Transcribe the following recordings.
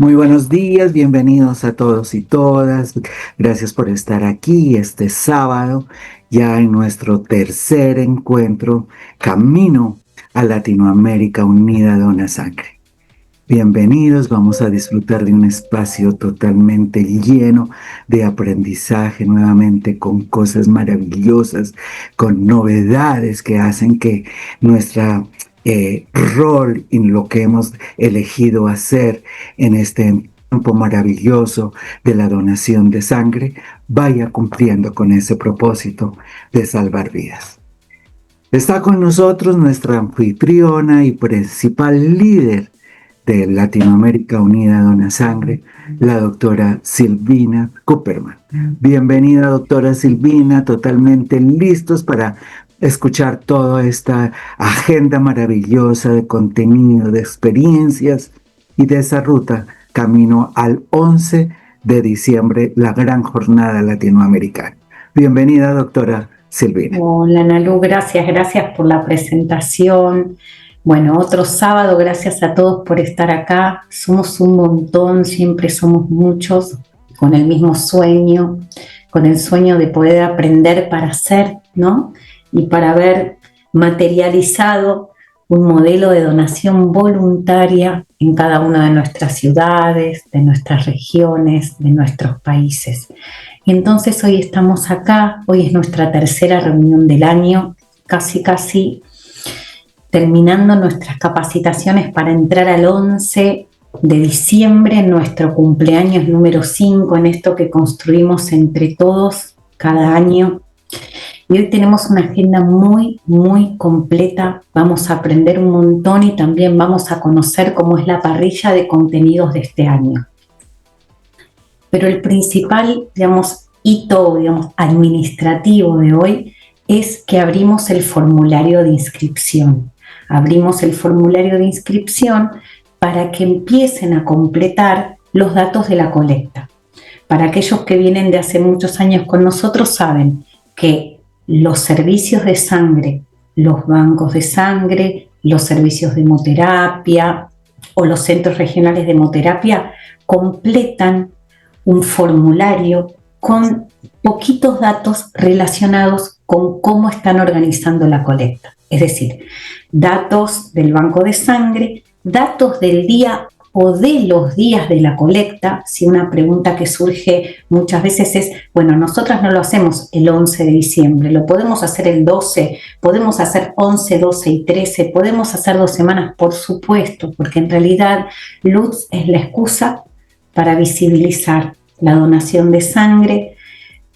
Muy buenos días, bienvenidos a todos y todas. Gracias por estar aquí este sábado, ya en nuestro tercer encuentro Camino a Latinoamérica Unida Dona Sangre. Bienvenidos, vamos a disfrutar de un espacio totalmente lleno de aprendizaje, nuevamente con cosas maravillosas, con novedades que hacen que nuestra rol en lo que hemos elegido hacer en este tiempo maravilloso de la donación de sangre vaya cumpliendo con ese propósito de salvar vidas. Está con nosotros nuestra anfitriona y principal líder de Latinoamérica Unida Dona Sangre, la doctora Silvina Cooperman. Bienvenida, doctora Silvina, totalmente listos para escuchar toda esta agenda maravillosa de contenido, de experiencias y de esa ruta camino al 11 de diciembre, la gran jornada latinoamericana. Bienvenida, doctora Silvina. Hola, Nalu, gracias por la presentación. Bueno, otro sábado, gracias a todos por estar acá. Somos un montón, siempre somos muchos, con el mismo sueño, con el sueño de poder aprender para hacer, ¿no? Y para ver materializado un modelo de donación voluntaria en cada una de nuestras ciudades, de nuestras regiones, de nuestros países. Y entonces hoy estamos acá, hoy es nuestra tercera reunión del año, casi terminando nuestras capacitaciones para entrar al 11 de diciembre, nuestro cumpleaños número 5, en esto que construimos entre todos cada año. Y hoy tenemos una agenda muy completa, vamos a aprender un montón y también vamos a conocer cómo es la parrilla de contenidos de este año. Pero el principal, hito, administrativo de hoy es que abrimos el formulario de inscripción. Abrimos el formulario de inscripción para que empiecen a completar los datos de la colecta. Para aquellos que vienen de hace muchos años con nosotros saben que los servicios de sangre, los bancos de sangre, los servicios de hemoterapia o los centros regionales de hemoterapia completan un formulario con poquitos datos relacionados con cómo están organizando la colecta. Es decir, datos del banco de sangre, datos del día o de los días de la colecta. Si una pregunta que surge muchas veces es, bueno, nosotras no lo hacemos el 11 de diciembre, lo podemos hacer el 12, podemos hacer 11, 12 y 13, podemos hacer 2 semanas, por supuesto, porque en realidad Lutz es la excusa para visibilizar la donación de sangre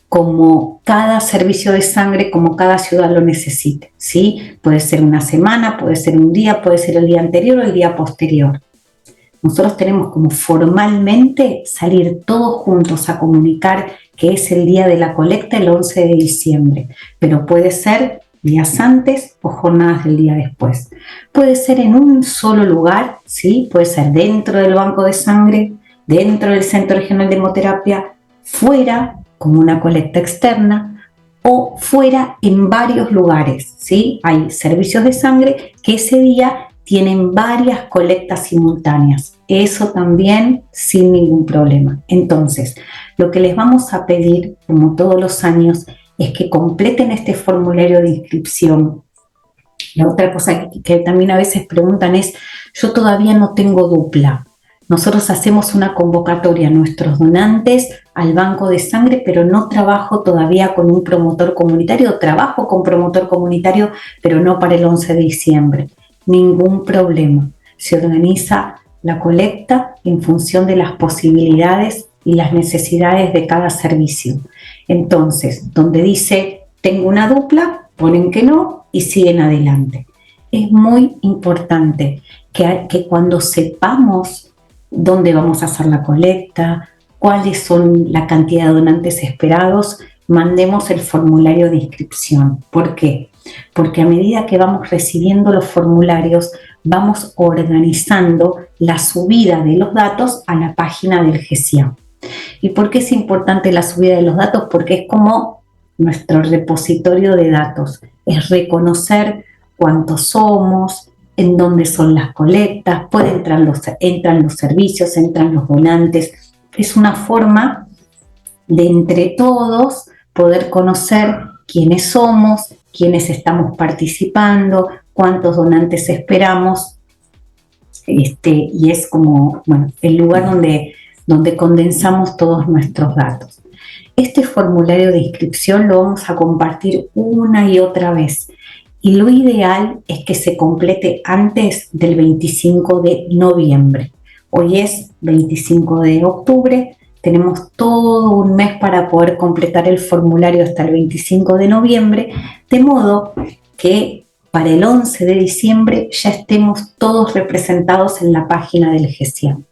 como cada servicio de sangre, como cada ciudad lo necesite, ¿sí? Puede ser una semana, puede ser un día, puede ser el día anterior o el día posterior. Nosotros tenemos como formalmente salir todos juntos a comunicar que es el día de la colecta el 11 de diciembre, pero puede ser días antes o jornadas del día después. Puede ser en un solo lugar, ¿sí? Puede ser dentro del banco de sangre, dentro del Centro Regional de Hemoterapia, fuera, como una colecta externa, o fuera en varios lugares, ¿sí? Hay servicios de sangre que ese día tienen varias colectas simultáneas. Eso también sin ningún problema. Entonces, lo que les vamos a pedir, como todos los años, es que completen este formulario de inscripción. La otra cosa que también a veces preguntan es, yo todavía no tengo dupla. Nosotros hacemos una convocatoria a nuestros donantes al banco de sangre, pero no trabajo todavía con un promotor comunitario. Trabajo con promotor comunitario, pero no para el 11 de diciembre. Ningún problema. Se organiza la colecta en función de las posibilidades y las necesidades de cada servicio. Entonces, donde dice tengo una dupla, ponen que no y siguen adelante. Es muy importante que cuando sepamos dónde vamos a hacer la colecta, cuáles son la cantidad de donantes esperados, mandemos el formulario de inscripción. ¿Por qué? Porque a medida que vamos recibiendo los formularios, vamos organizando la subida de los datos a la página del GESIAM. ¿Y por qué es importante la subida de los datos? Porque es como nuestro repositorio de datos, es reconocer cuántos somos, en dónde son las colectas, entran los servicios, entran los donantes. Es una forma de entre todos poder conocer quiénes somos, quiénes estamos participando, cuántos donantes esperamos, y es como, bueno, el lugar donde condensamos todos nuestros datos. Este formulario de inscripción lo vamos a compartir una y otra vez, y lo ideal es que se complete antes del 25 de noviembre. Hoy es 25 de octubre, tenemos todo un mes para poder completar el formulario hasta el 25 de noviembre, de modo que para el 11 de diciembre ya estemos todos representados en la página del GESIAM.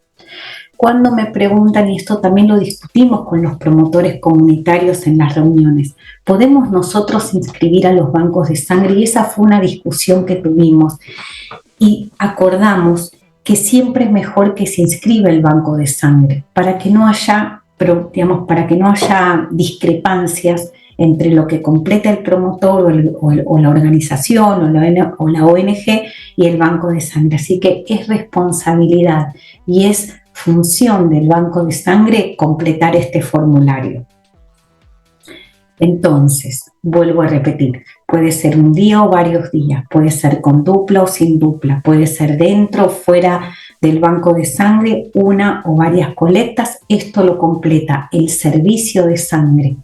Cuando me preguntan, y esto también lo discutimos con los promotores comunitarios en las reuniones, ¿podemos nosotros inscribir a los bancos de sangre? Y esa fue una discusión que tuvimos y acordamos que siempre es mejor que se inscriba el banco de sangre para que no haya, para que no haya discrepancias entre lo que completa el promotor o la organización o la ONG y el banco de sangre. Así que es responsabilidad y es función del banco de sangre completar este formulario. Entonces, vuelvo a repetir, puede ser un día o varios días, puede ser con dupla o sin dupla, puede ser dentro o fuera del banco de sangre, una o varias colectas. Esto lo completa el servicio de sangre,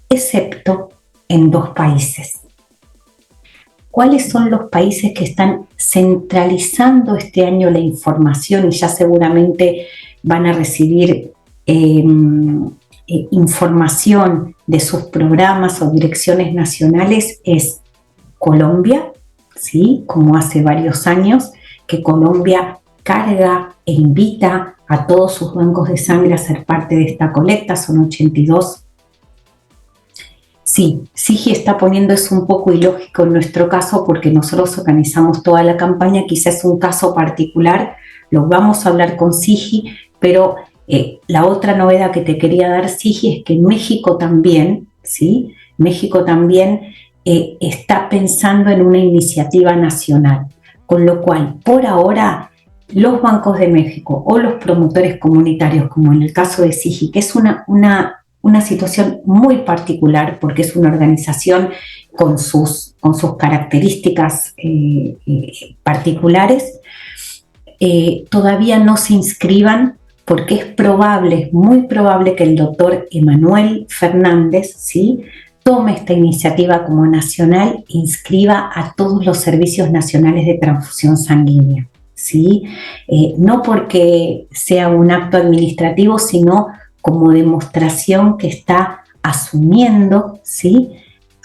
excepto en 2 países. ¿Cuáles son los países que están centralizando este año la información y ya seguramente van a recibir información de sus programas o direcciones nacionales? Es Colombia, ¿sí? Como hace varios años que Colombia carga e invita a todos sus bancos de sangre a ser parte de esta colecta, son 82. Sí, SIGI está poniendo eso un poco ilógico en nuestro caso porque nosotros organizamos toda la campaña, quizás es un caso particular, lo vamos a hablar con SIGI, pero la otra novedad que te quería dar, SIGI, es que México también, ¿sí? México también está pensando en una iniciativa nacional, con lo cual, por ahora, los bancos de México o los promotores comunitarios, como en el caso de SIGI, que es una situación muy particular porque es una organización con sus características particulares, todavía no se inscriban porque es muy probable que el doctor Emanuel Fernández, ¿sí?, tome esta iniciativa como nacional e inscriba a todos los servicios nacionales de transfusión sanguínea, ¿sí? No porque sea un acto administrativo, sino como demostración que está asumiendo, ¿sí?,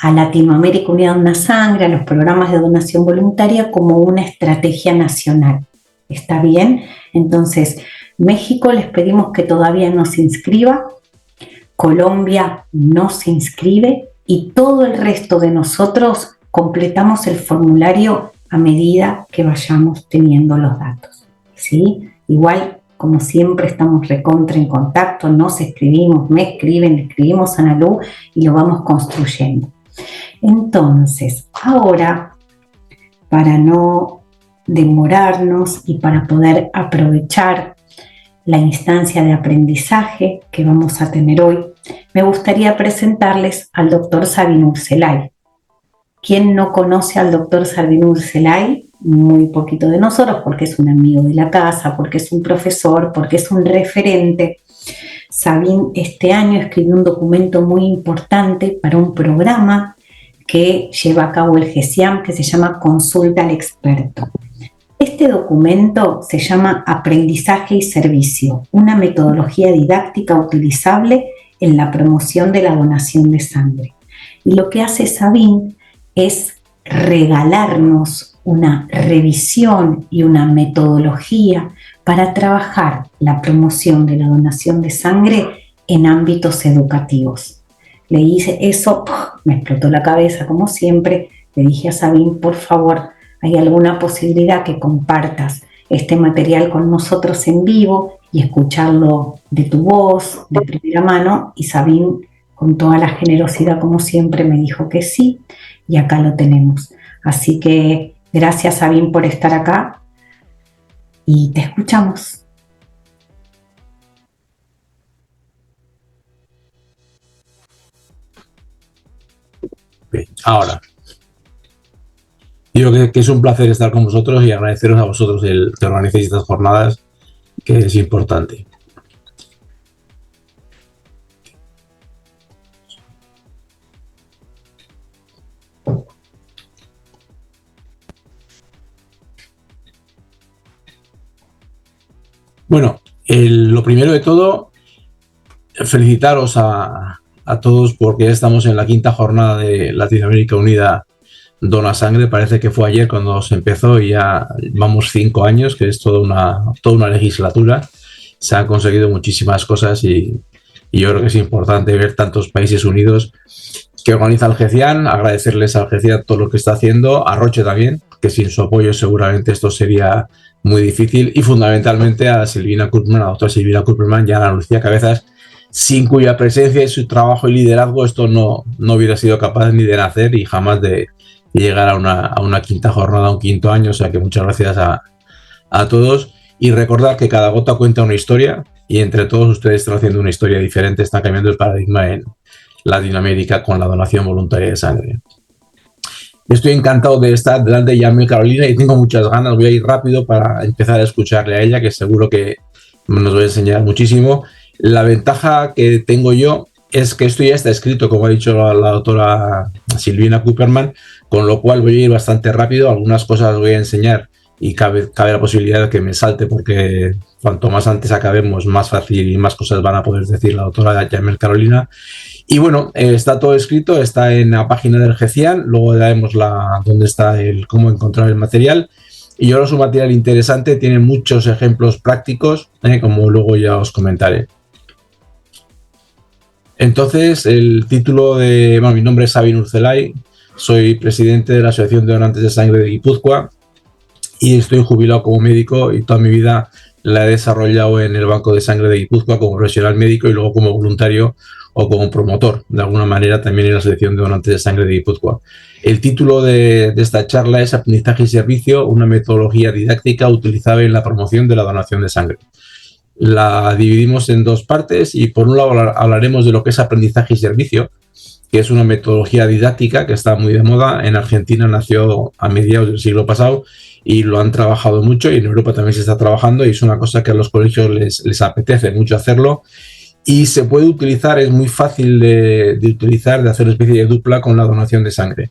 a Latinoamérica Unida Dona Sangre, a los programas de donación voluntaria como una estrategia nacional. ¿Está bien? Entonces, México les pedimos que todavía no se inscriba, Colombia no se inscribe y todo el resto de nosotros completamos el formulario a medida que vayamos teniendo los datos, ¿sí? Igual, como siempre, estamos recontra en contacto, nos escribimos, me escriben, escribimos a Analu y lo vamos construyendo. Entonces, ahora, para no demorarnos y para poder aprovechar la instancia de aprendizaje que vamos a tener hoy, me gustaría presentarles al doctor Sabin Urselay. ¿Quién no conoce al doctor Sabin Urselay? Muy poquito de nosotros, porque es un amigo de la casa, porque es un profesor, porque es un referente. Sabin este año escribió un documento muy importante para un programa que lleva a cabo el GESIAM, que se llama Consulta al Experto. Este documento se llama Aprendizaje y Servicio, una metodología didáctica utilizable en la promoción de la donación de sangre. Y lo que hace Sabin es regalarnos una revisión y una metodología para trabajar la promoción de la donación de sangre en ámbitos educativos. Le hice eso, me explotó la cabeza como siempre, le dije a Sabin, por favor, ¿hay alguna posibilidad que compartas este material con nosotros en vivo y escucharlo de tu voz, de primera mano? Y Sabin, con toda la generosidad como siempre, me dijo que sí, y acá lo tenemos. Así que Gracias, Sabine, por estar acá y te escuchamos. Bien, ahora, yo creo que es un placer estar con vosotros y agradeceros a vosotros el que organicéis estas jornadas, que es importante. Bueno, lo primero de todo, felicitaros a todos porque ya estamos en la 5ª jornada de Latinoamérica Unida Dona Sangre. Parece que fue ayer cuando se empezó y ya vamos 5 años, que es toda una legislatura. Se han conseguido muchísimas cosas y yo creo que es importante ver tantos países unidos que organiza el GECIAN. Agradecerles al GECIAN todo lo que está haciendo, a Roche también, que sin su apoyo seguramente esto sería muy difícil, y fundamentalmente a Silvina Kupperman, a la doctora Silvina Kupperman y a Ana Lucía Cabezas, sin cuya presencia y su trabajo y liderazgo esto no hubiera sido capaz ni de nacer y jamás de llegar a una 5ª jornada, a un 5.º año. O sea que muchas gracias a todos, y recordar que cada gota cuenta una historia y entre todos ustedes están haciendo una historia diferente, están cambiando el paradigma en Latinoamérica con la donación voluntaria de sangre. Estoy encantado de estar delante de Yamil Carolina y tengo muchas ganas. Voy a ir rápido para empezar a escucharle a ella, que seguro que nos va a enseñar muchísimo. La ventaja que tengo yo es que esto ya está escrito, como ha dicho la doctora Silvina Kupperman, con lo cual voy a ir bastante rápido. Algunas cosas voy a enseñar y cabe la posibilidad de que me salte, porque cuanto más antes acabemos, más fácil y más cosas van a poder decir la doctora Yamil Carolina. Y bueno, está todo escrito, está en la página del GECIAN, luego daremos dónde está cómo encontrar el material. Y yo creo que es un material interesante, tiene muchos ejemplos prácticos, como luego ya os comentaré. Entonces, el título mi nombre es Sabin Urzelay, soy presidente de la Asociación de Donantes de Sangre de Guipúzcoa y estoy jubilado como médico, y toda mi vida la he desarrollado en el Banco de Sangre de Guipúzcoa como profesional médico y luego como voluntario o como promotor, de alguna manera, también en la Asociación de Donantes de Sangre de Guipúzcoa. El título de esta charla es Aprendizaje y Servicio, una metodología didáctica utilizada en la promoción de la donación de sangre. La dividimos en 2 partes y por un lado hablaremos de lo que es aprendizaje y servicio, que es una metodología didáctica que está muy de moda. En Argentina nació a mediados del siglo pasado y lo han trabajado mucho, y en Europa también se está trabajando, y es una cosa que a los colegios les apetece mucho hacerlo. Y se puede utilizar, es muy fácil de utilizar, de hacer una especie de dupla con la donación de sangre.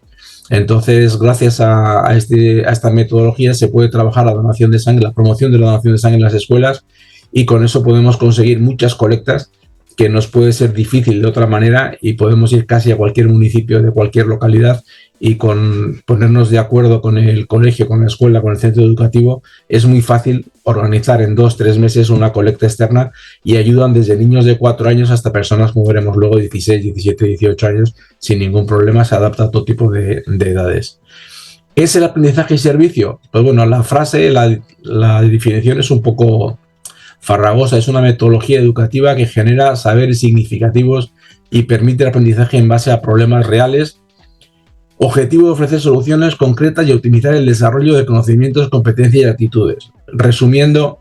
Entonces, gracias a esta metodología se puede trabajar la donación de sangre, la promoción de la donación de sangre en las escuelas, y con eso podemos conseguir muchas colectas que nos puede ser difícil de otra manera, y podemos ir casi a cualquier municipio de cualquier localidad y con ponernos de acuerdo con el colegio, con la escuela, con el centro educativo, es muy fácil organizar en 2-3 meses una colecta externa, y ayudan desde niños de 4 años hasta personas, como veremos luego, 16, 17, 18 años, sin ningún problema. Se adapta a todo tipo de edades. ¿Qué es el aprendizaje y servicio? Pues bueno, la frase, la definición es un poco farragosa. Es una metodología educativa que genera saberes significativos y permite el aprendizaje en base a problemas reales. Objetivo de ofrecer soluciones concretas y optimizar el desarrollo de conocimientos, competencias y actitudes. Resumiendo,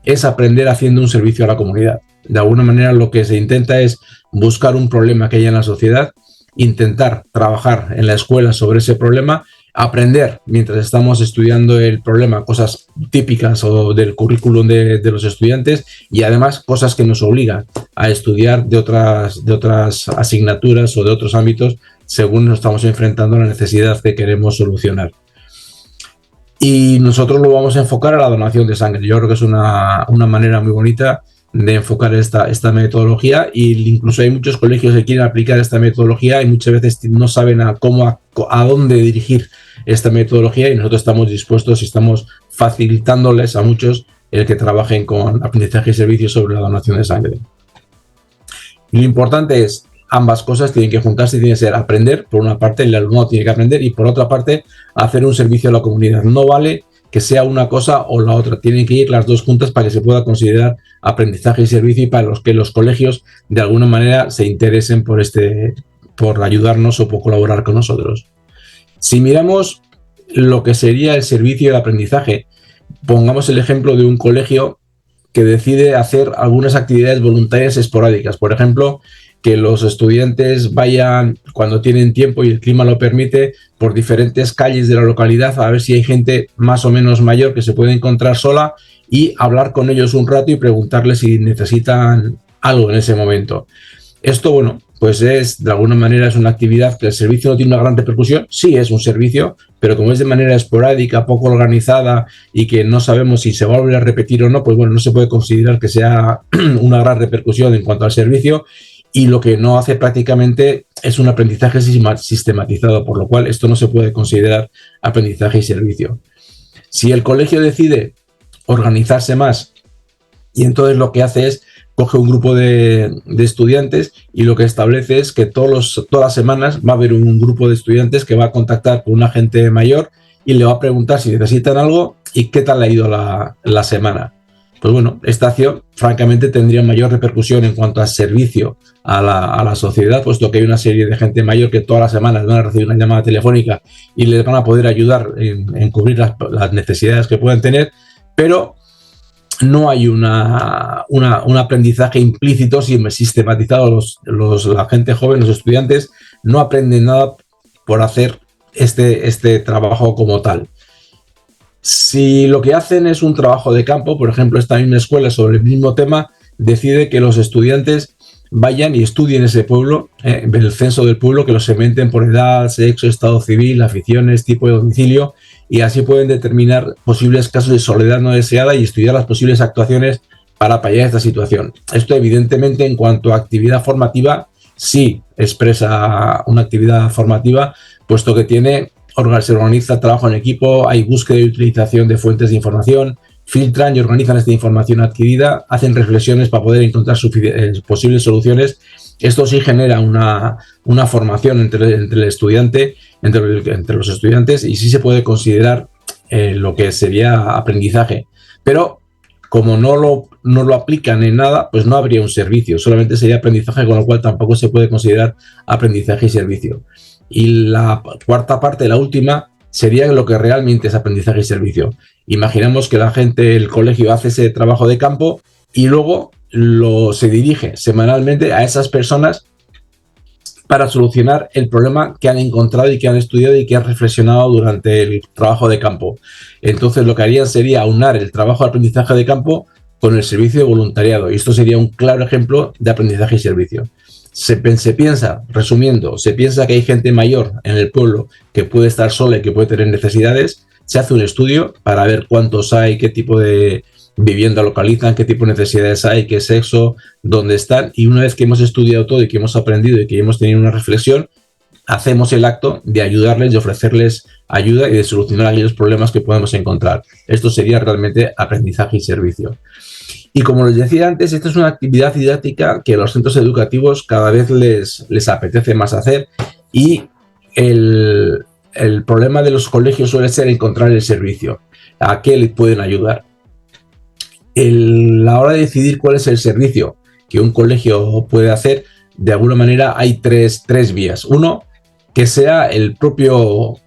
es aprender haciendo un servicio a la comunidad. De alguna manera, lo que se intenta es buscar un problema que haya en la sociedad, intentar trabajar en la escuela sobre ese problema, aprender mientras estamos estudiando el problema cosas típicas o del currículum de los estudiantes, y además cosas que nos obligan a estudiar de otras asignaturas o de otros ámbitos, según nos estamos enfrentando a la necesidad que queremos solucionar. Y nosotros lo vamos a enfocar a la donación de sangre. Yo creo que es una manera muy bonita de enfocar esta metodología, y incluso hay muchos colegios que quieren aplicar esta metodología y muchas veces no saben a dónde dirigir esta metodología, y nosotros estamos dispuestos y estamos facilitándoles a muchos el que trabajen con aprendizaje y servicio sobre la donación de sangre. Y lo importante es, ambas cosas tienen que juntarse, tiene que ser aprender, por una parte el alumno tiene que aprender, y por otra parte hacer un servicio a la comunidad. No vale que sea una cosa o la otra, tienen que ir las dos juntas para que se pueda considerar aprendizaje y servicio, y para que los colegios de alguna manera se interesen por ayudarnos o por colaborar con nosotros. Si miramos lo que sería el servicio de aprendizaje. Pongamos el ejemplo de un colegio que decide hacer algunas actividades voluntarias esporádicas. Por ejemplo, que los estudiantes vayan, cuando tienen tiempo y el clima lo permite, por diferentes calles de la localidad a ver si hay gente más o menos mayor que se puede encontrar sola y hablar con ellos un rato y preguntarles si necesitan algo en ese momento. Esto, bueno, pues de alguna manera es una actividad que el servicio no tiene una gran repercusión. Sí, es un servicio, pero como es de manera esporádica, poco organizada y que no sabemos si se va a volver a repetir o no, pues bueno, no se puede considerar que sea una gran repercusión en cuanto al servicio, y lo que no hace prácticamente es un aprendizaje sistematizado, por lo cual esto no se puede considerar aprendizaje y servicio. Si el colegio decide organizarse más y entonces lo que hace es coge un grupo de estudiantes y lo que establece es que todas las semanas va a haber un grupo de estudiantes que va a contactar con un agente mayor y le va a preguntar si necesitan algo y qué tal ha ido la semana. Pues bueno, esta acción francamente tendría mayor repercusión en cuanto a servicio a la sociedad, puesto que hay una serie de gente mayor que todas las semanas van a recibir una llamada telefónica y les van a poder ayudar en cubrir las necesidades que puedan tener, pero no hay un aprendizaje implícito, sistematizado. La gente joven, los estudiantes, no aprenden nada por hacer este trabajo como tal. Si lo que hacen es un trabajo de campo, por ejemplo, esta misma escuela sobre el mismo tema decide que los estudiantes vayan y estudien ese pueblo, el censo del pueblo, que lo segmenten por edad, sexo, estado civil, aficiones, tipo de domicilio, y así pueden determinar posibles casos de soledad no deseada y estudiar las posibles actuaciones para paliar esta situación. Esto, evidentemente, en cuanto a actividad formativa, sí expresa una actividad formativa, puesto que se organiza trabajo en equipo, hay búsqueda y utilización de fuentes de información, filtran y organizan esta información adquirida, hacen reflexiones para poder encontrar posibles soluciones. Esto sí genera una formación entre el estudiante, entre los estudiantes, y sí se puede considerar lo que sería aprendizaje. Pero como no lo aplican en nada, pues no habría un servicio, solamente sería aprendizaje, con lo cual tampoco se puede considerar aprendizaje y servicio. Y la cuarta parte, la última, sería lo que realmente es aprendizaje y servicio. Imaginamos que el colegio hace ese trabajo de campo y luego se dirige semanalmente a esas personas para solucionar el problema que han encontrado y que han estudiado y que han reflexionado durante el trabajo de campo. Entonces lo que harían sería aunar el trabajo de aprendizaje de campo con el servicio de voluntariado, y esto sería un claro ejemplo de aprendizaje y servicio. Se piensa, resumiendo, se piensa que hay gente mayor en el pueblo que puede estar sola y que puede tener necesidades. Se hace un estudio para ver cuántos hay, qué tipo de vivienda localizan, qué tipo de necesidades hay, qué sexo, dónde están, y una vez que hemos estudiado todo y que hemos aprendido y que hemos tenido una reflexión, hacemos el acto de ayudarles, de ofrecerles ayuda y de solucionar aquellos problemas que podemos encontrar. Esto sería realmente aprendizaje y servicio. Y como les decía antes, esta es una actividad didáctica que a los centros educativos cada vez les apetece más hacer, y el problema de los colegios suele ser encontrar el servicio, a qué les pueden ayudar. La hora de decidir cuál es el servicio que un colegio puede hacer, de alguna manera hay tres vías. Uno, que sea el propio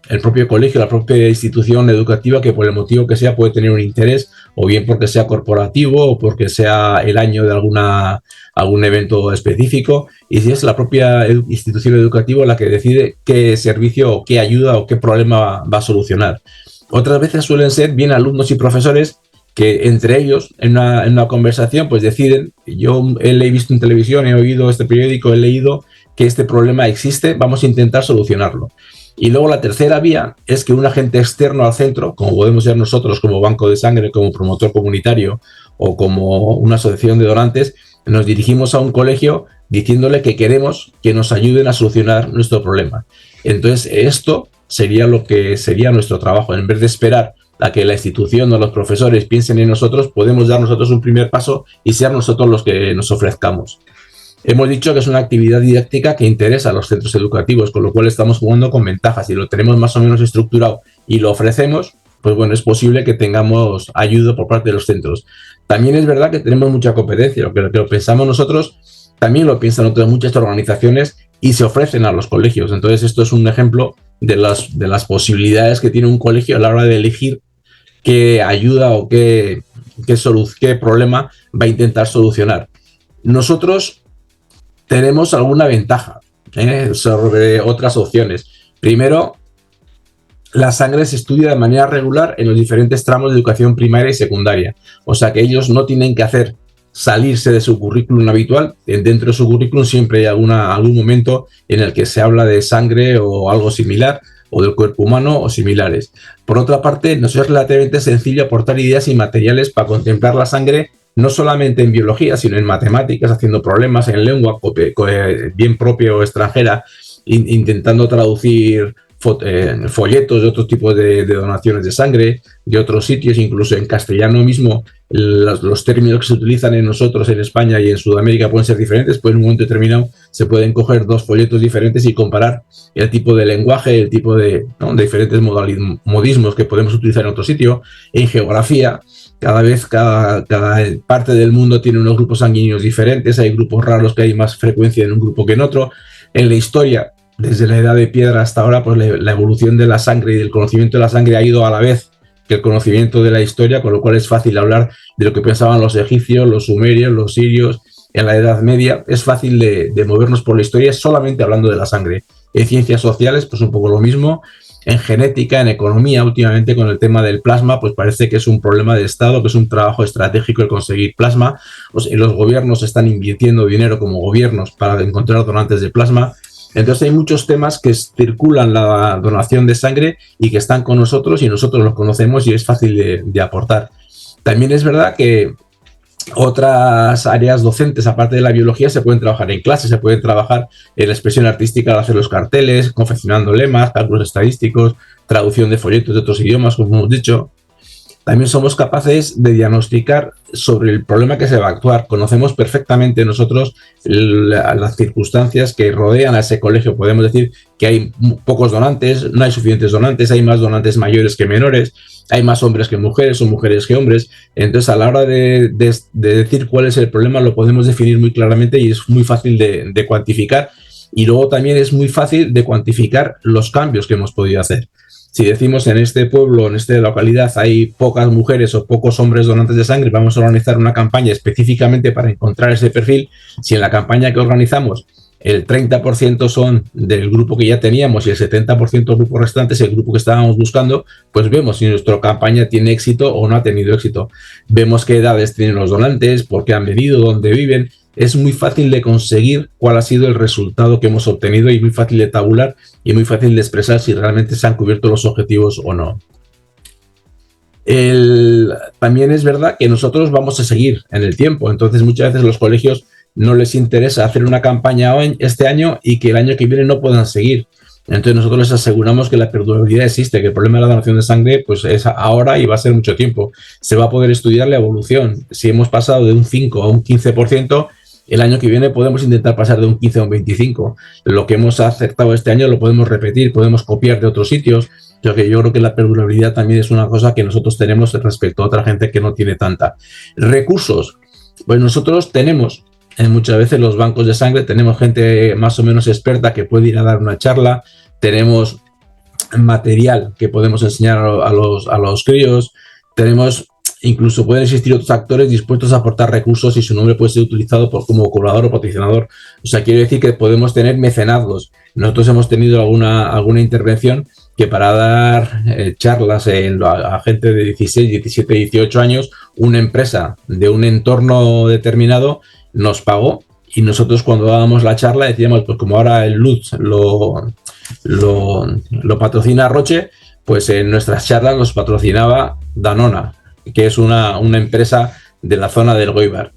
colegio, la propia institución educativa, que por el motivo que sea puede tener un interés, o bien porque sea corporativo o porque sea el año de algún evento específico, y si es la propia institución educativa la que decide qué servicio o qué ayuda o qué problema va a solucionar. Otras veces suelen ser bien alumnos y profesores que entre ellos, en una conversación, pues deciden: yo he visto en televisión, he oído este periódico, he leído que este problema existe, vamos a intentar solucionarlo. Y luego la tercera vía es que un agente externo al centro, como podemos ser nosotros como banco de sangre, como promotor comunitario o como una asociación de donantes, nos dirigimos a un colegio diciéndole que queremos que nos ayuden a solucionar nuestro problema. Entonces esto sería lo que sería nuestro trabajo. En vez de esperar a que la institución o los profesores piensen en nosotros, podemos dar nosotros un primer paso y ser nosotros los que nos ofrezcamos. Hemos dicho que es una actividad didáctica que interesa a los centros educativos, con lo cual estamos jugando con ventajas. Si lo tenemos más o menos estructurado y lo ofrecemos, pues bueno, es posible que tengamos ayuda por parte de los centros. También es verdad que tenemos mucha competencia. Lo que lo pensamos nosotros también lo piensan muchas organizaciones, y se ofrecen a los colegios. Entonces esto es un ejemplo de las posibilidades que tiene un colegio a la hora de elegir qué ayuda o qué problema va a intentar solucionar. Nosotros tenemos alguna ventaja sobre otras opciones. Primero, la sangre se estudia de manera regular en los diferentes tramos de educación primaria y secundaria. O sea que ellos no tienen que salirse de su currículum habitual. Dentro de su currículum siempre hay algún momento en el que se habla de sangre o algo similar, o del cuerpo humano o similares. Por otra parte, nos es relativamente sencillo aportar ideas y materiales para contemplar la sangre, no solamente en biología, sino en matemáticas, haciendo problemas en lengua, bien propia o extranjera, intentando traducir folletos de otros tipos de donaciones de sangre, de otros sitios, incluso en castellano mismo, los términos que se utilizan en nosotros, en España y en Sudamérica pueden ser diferentes, pues en un momento determinado se pueden coger dos folletos diferentes y comparar el tipo de lenguaje, el tipo de diferentes modismos que podemos utilizar en otro sitio. En geografía, cada parte del mundo tiene unos grupos sanguíneos diferentes, hay grupos raros que hay más frecuencia en un grupo que en otro. En la historia, desde la edad de piedra hasta ahora, pues la evolución de la sangre y del conocimiento de la sangre ha ido a la vez que el conocimiento de la historia, con lo cual es fácil hablar de lo que pensaban los egipcios, los sumerios, los sirios en la Edad Media. Es fácil de movernos por la historia solamente hablando de la sangre. En ciencias sociales, pues un poco lo mismo. En genética, en economía, últimamente con el tema del plasma, pues parece que es un problema de Estado, que es un trabajo estratégico el conseguir plasma. Los gobiernos están invirtiendo dinero como gobiernos para encontrar donantes de plasma. Entonces hay muchos temas que circulan la donación de sangre y que están con nosotros y nosotros los conocemos y es fácil de aportar. También es verdad que otras áreas docentes, aparte de la biología, se pueden trabajar en clase, se pueden trabajar en la expresión artística al hacer los carteles, confeccionando lemas, cálculos estadísticos, traducción de folletos de otros idiomas, como hemos dicho. También somos capaces de diagnosticar sobre el problema que se va a actuar. Conocemos perfectamente nosotros las circunstancias que rodean a ese colegio. Podemos decir que hay pocos donantes, no hay suficientes donantes, hay más donantes mayores que menores, hay más hombres que mujeres o mujeres que hombres. Entonces, a la hora de decir cuál es el problema, lo podemos definir muy claramente y es muy fácil de cuantificar. Y luego también es muy fácil de cuantificar los cambios que hemos podido hacer. Si decimos en este pueblo, en esta localidad, hay pocas mujeres o pocos hombres donantes de sangre, vamos a organizar una campaña específicamente para encontrar ese perfil. Si en la campaña que organizamos el 30% son del grupo que ya teníamos y el 70% del grupo restante es el grupo que estábamos buscando, pues vemos si nuestra campaña tiene éxito o no ha tenido éxito. Vemos qué edades tienen los donantes, por qué han venido, dónde viven. Es muy fácil de conseguir cuál ha sido el resultado que hemos obtenido y muy fácil de tabular y muy fácil de expresar si realmente se han cubierto los objetivos o no. También es verdad que nosotros vamos a seguir en el tiempo, entonces muchas veces los colegios no les interesa hacer una campaña este año y que el año que viene no puedan seguir. Entonces nosotros les aseguramos que la perdurabilidad existe, que el problema de la donación de sangre pues es ahora y va a ser mucho tiempo. Se va a poder estudiar la evolución. Si hemos pasado de un 5 a un 15%, el año que viene podemos intentar pasar de un 15 a un 25. Lo que hemos acertado este año lo podemos repetir, podemos copiar de otros sitios. Yo creo que la perdurabilidad también es una cosa que nosotros tenemos respecto a otra gente que no tiene tanta. Recursos. Pues nosotros tenemos, muchas veces los bancos de sangre, tenemos gente más o menos experta que puede ir a dar una charla, tenemos material que podemos enseñar a los críos, tenemos... Incluso pueden existir otros actores dispuestos a aportar recursos y su nombre puede ser utilizado como colaborador o patrocinador. O sea, quiere decir que podemos tener mecenazgos. Nosotros hemos tenido alguna intervención que para dar charlas a gente de 16, 17, 18 años, una empresa de un entorno determinado nos pagó y nosotros cuando dábamos la charla decíamos, pues como ahora el Lutz lo patrocina Roche, pues en nuestras charlas nos patrocinaba Danona, que es una empresa de la zona del Goibar.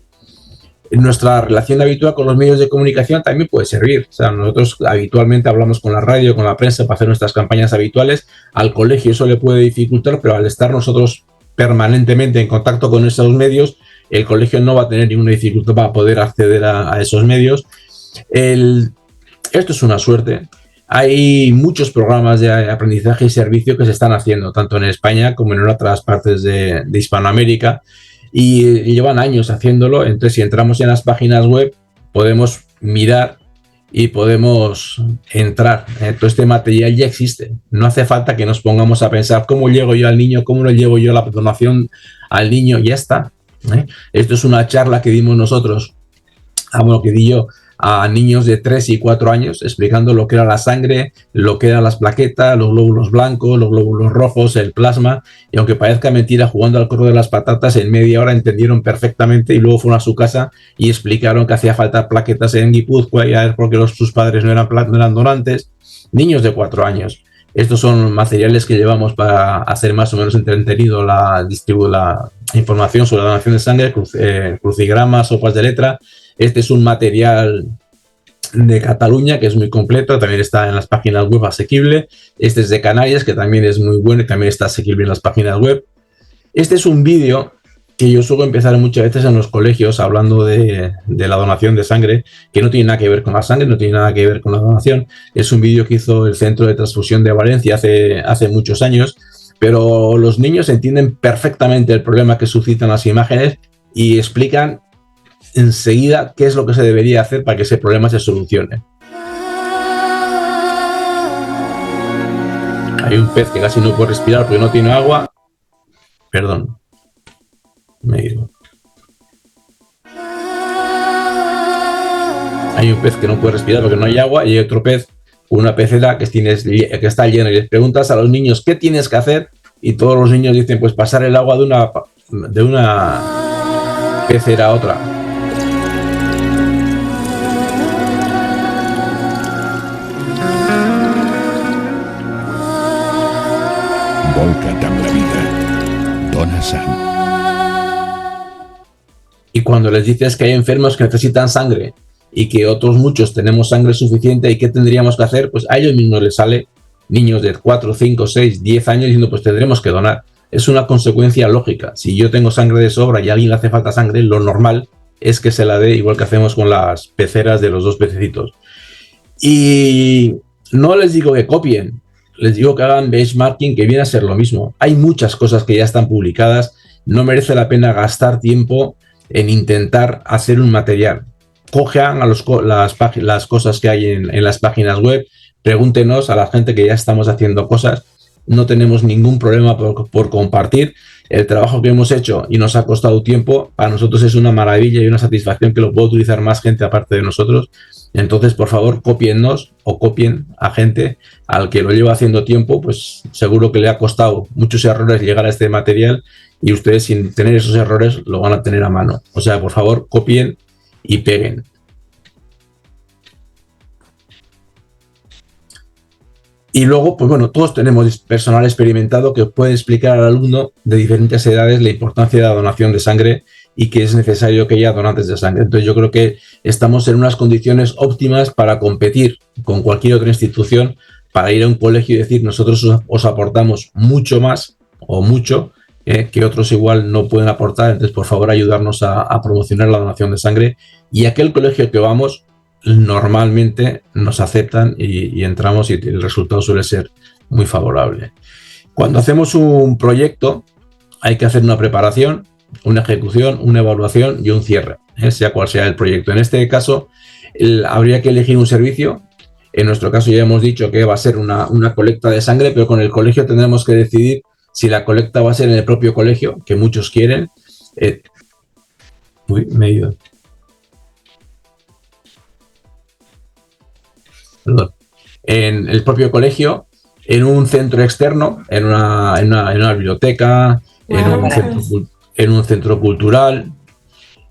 Nuestra relación habitual con los medios de comunicación también puede servir. O sea, nosotros habitualmente hablamos con la radio, con la prensa para hacer nuestras campañas habituales. Al colegio eso le puede dificultar, pero al estar nosotros permanentemente en contacto con esos medios, el colegio no va a tener ninguna dificultad para poder acceder a esos medios. Esto es una suerte. Hay muchos programas de aprendizaje y servicio que se están haciendo, tanto en España como en otras partes de Hispanoamérica, y llevan años haciéndolo. Entonces, si entramos en las páginas web, podemos mirar y podemos entrar. Todo este material ya existe. No hace falta que nos pongamos a pensar cómo llego yo al niño, cómo le llevo yo la donación al niño, ya está. Esto es una charla que dimos nosotros, que di yo a niños de 3 y 4 años, explicando lo que era la sangre, lo que eran las plaquetas, los glóbulos blancos, los glóbulos rojos, el plasma, y aunque parezca mentira, jugando al corro de las patatas, en media hora entendieron perfectamente y luego fueron a su casa y explicaron que hacía falta plaquetas en Guipúzcoa, ya es porque sus padres no eran donantes. Niños de 4 años. Estos son materiales que llevamos para hacer más o menos entretenido la información sobre la donación de sangre, crucigramas, sopas de letra. Este es un material de Cataluña que es muy completo, también está en las páginas web asequible. Este es de Canarias, que también es muy bueno y también está asequible en las páginas web. Este es un vídeo que yo suelo empezar muchas veces en los colegios hablando de la donación de sangre, que no tiene nada que ver con la sangre, no tiene nada que ver con la donación. Es un vídeo que hizo el Centro de Transfusión de Valencia hace muchos años, pero los niños entienden perfectamente el problema que suscitan las imágenes y explican enseguida qué es lo que se debería hacer para que ese problema se solucione. Hay un pez que casi no puede respirar porque no tiene agua. Perdón. Me he ido. Hay un pez que no puede respirar porque no hay agua y hay otro pez, una pecera que está llena, y les preguntas a los niños qué tienes que hacer y todos los niños dicen pues pasar el agua de una pecera a otra. Volca't amb la vida. Dona sang. Y cuando les dices que hay enfermos que necesitan sangre y que otros muchos tenemos sangre suficiente y qué tendríamos que hacer, pues a ellos mismos les sale, niños de 4, 5, 6, 10 años diciendo pues tendremos que donar. Es una consecuencia lógica. Si yo tengo sangre de sobra y a alguien le hace falta sangre, lo normal es que se la dé, igual que hacemos con las peceras de los 2 pececitos. Y no les digo que copien, les digo que hagan benchmarking, que viene a ser lo mismo. Hay muchas cosas que ya están publicadas, no merece la pena gastar tiempo en intentar hacer un material. Cojan las cosas que hay en las páginas web, pregúntenos a la gente que ya estamos haciendo cosas, no tenemos ningún problema por compartir. El trabajo que hemos hecho y nos ha costado tiempo, para nosotros es una maravilla y una satisfacción que lo pueda utilizar más gente aparte de nosotros. Entonces, por favor, cópiennos o copien a gente al que lo lleva haciendo tiempo, pues seguro que le ha costado muchos errores llegar a este material y ustedes sin tener esos errores lo van a tener a mano. O sea, por favor, copien y peguen. Y luego, pues bueno, todos tenemos personal experimentado que puede explicar al alumno de diferentes edades la importancia de la donación de sangre y que es necesario que haya donantes de sangre. Entonces yo creo que estamos en unas condiciones óptimas para competir con cualquier otra institución, para ir a un colegio y decir nosotros os aportamos mucho más o mucho que otros igual no pueden aportar. Entonces, por favor, ayudarnos a promocionar la donación de sangre. Y aquel colegio que vamos, normalmente nos aceptan y entramos y el resultado suele ser muy favorable. Cuando hacemos un proyecto hay que hacer una preparación, una ejecución, una evaluación y un cierre, sea cual sea el proyecto. En este caso habría que elegir un servicio. En nuestro caso ya hemos dicho que va a ser una colecta de sangre, pero con el colegio tendremos que decidir si la colecta va a ser en el propio colegio, que muchos quieren. Me he ido. Perdón. En el propio colegio, en un centro externo, en una biblioteca, en un centro cultural.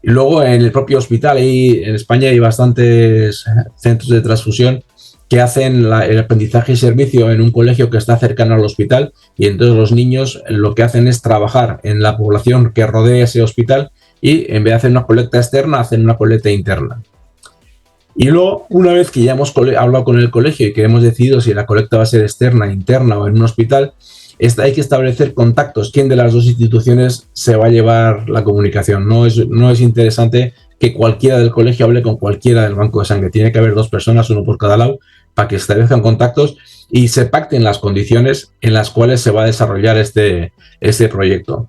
Y luego en el propio hospital, en España hay bastantes centros de transfusión que hacen el aprendizaje y servicio en un colegio que está cercano al hospital, y entonces los niños lo que hacen es trabajar en la población que rodea ese hospital y en vez de hacer una colecta externa, hacen una colecta interna. Y luego, una vez que ya hemos hablado con el colegio y que hemos decidido si la colecta va a ser externa, interna o en un hospital, hay que establecer contactos. ¿Quién de las dos instituciones se va a llevar la comunicación? No es interesante que cualquiera del colegio hable con cualquiera del banco de sangre. Tiene que haber 2 personas, uno por cada lado, para que establezcan contactos y se pacten las condiciones en las cuales se va a desarrollar este proyecto.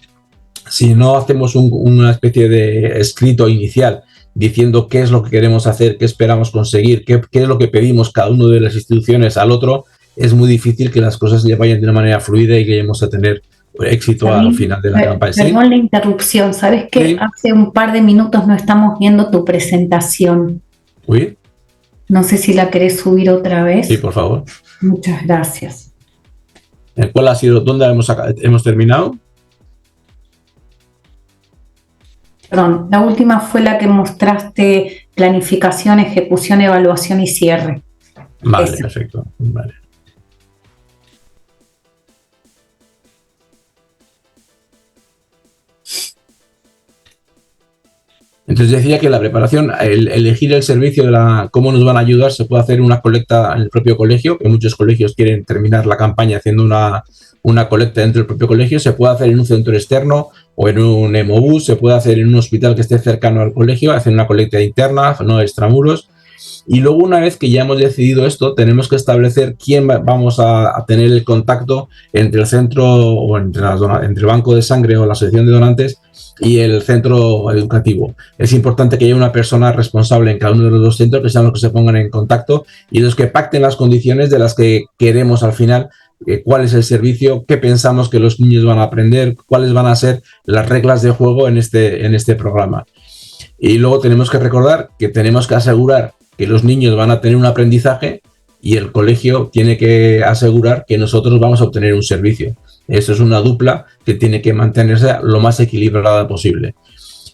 Si no hacemos una especie de escrito inicial diciendo qué es lo que queremos hacer, qué esperamos conseguir, qué es lo que pedimos cada uno de las instituciones al otro, es muy difícil que las cosas vayan de una manera fluida y que lleguemos a tener éxito al final de la campaña. Perdón la interrupción, ¿sabes qué? Sí. Hace un par de minutos no estamos viendo tu presentación. Uy. No sé si la querés subir otra vez. Sí, por favor. Muchas gracias. ¿Cuál ha sido? ¿Dónde hemos terminado? Perdón, la última fue la que mostraste: planificación, ejecución, evaluación y cierre. Vale, Esa. perfecto. Vale. Entonces decía que la preparación, elegir el servicio cómo nos van a ayudar, se puede hacer una colecta en el propio colegio, que muchos colegios quieren terminar la campaña haciendo una colecta dentro del propio colegio, se puede hacer en un centro externo o en un emobús, se puede hacer en un hospital que esté cercano al colegio, hacer una colecta interna, no extramuros. Y luego, una vez que ya hemos decidido esto, tenemos que establecer quién vamos a tener el contacto entre el centro o entre el banco de sangre o la asociación de donantes y el centro educativo. Es importante que haya una persona responsable en cada uno de los dos centros, que sean los que se pongan en contacto y los que pacten las condiciones de las que queremos al final, cuál es el servicio, qué pensamos que los niños van a aprender, cuáles van a ser las reglas de juego en este programa. Y luego tenemos que recordar que tenemos que asegurar que los niños van a tener un aprendizaje y el colegio tiene que asegurar que nosotros vamos a obtener un servicio. Eso es una dupla que tiene que mantenerse lo más equilibrada posible.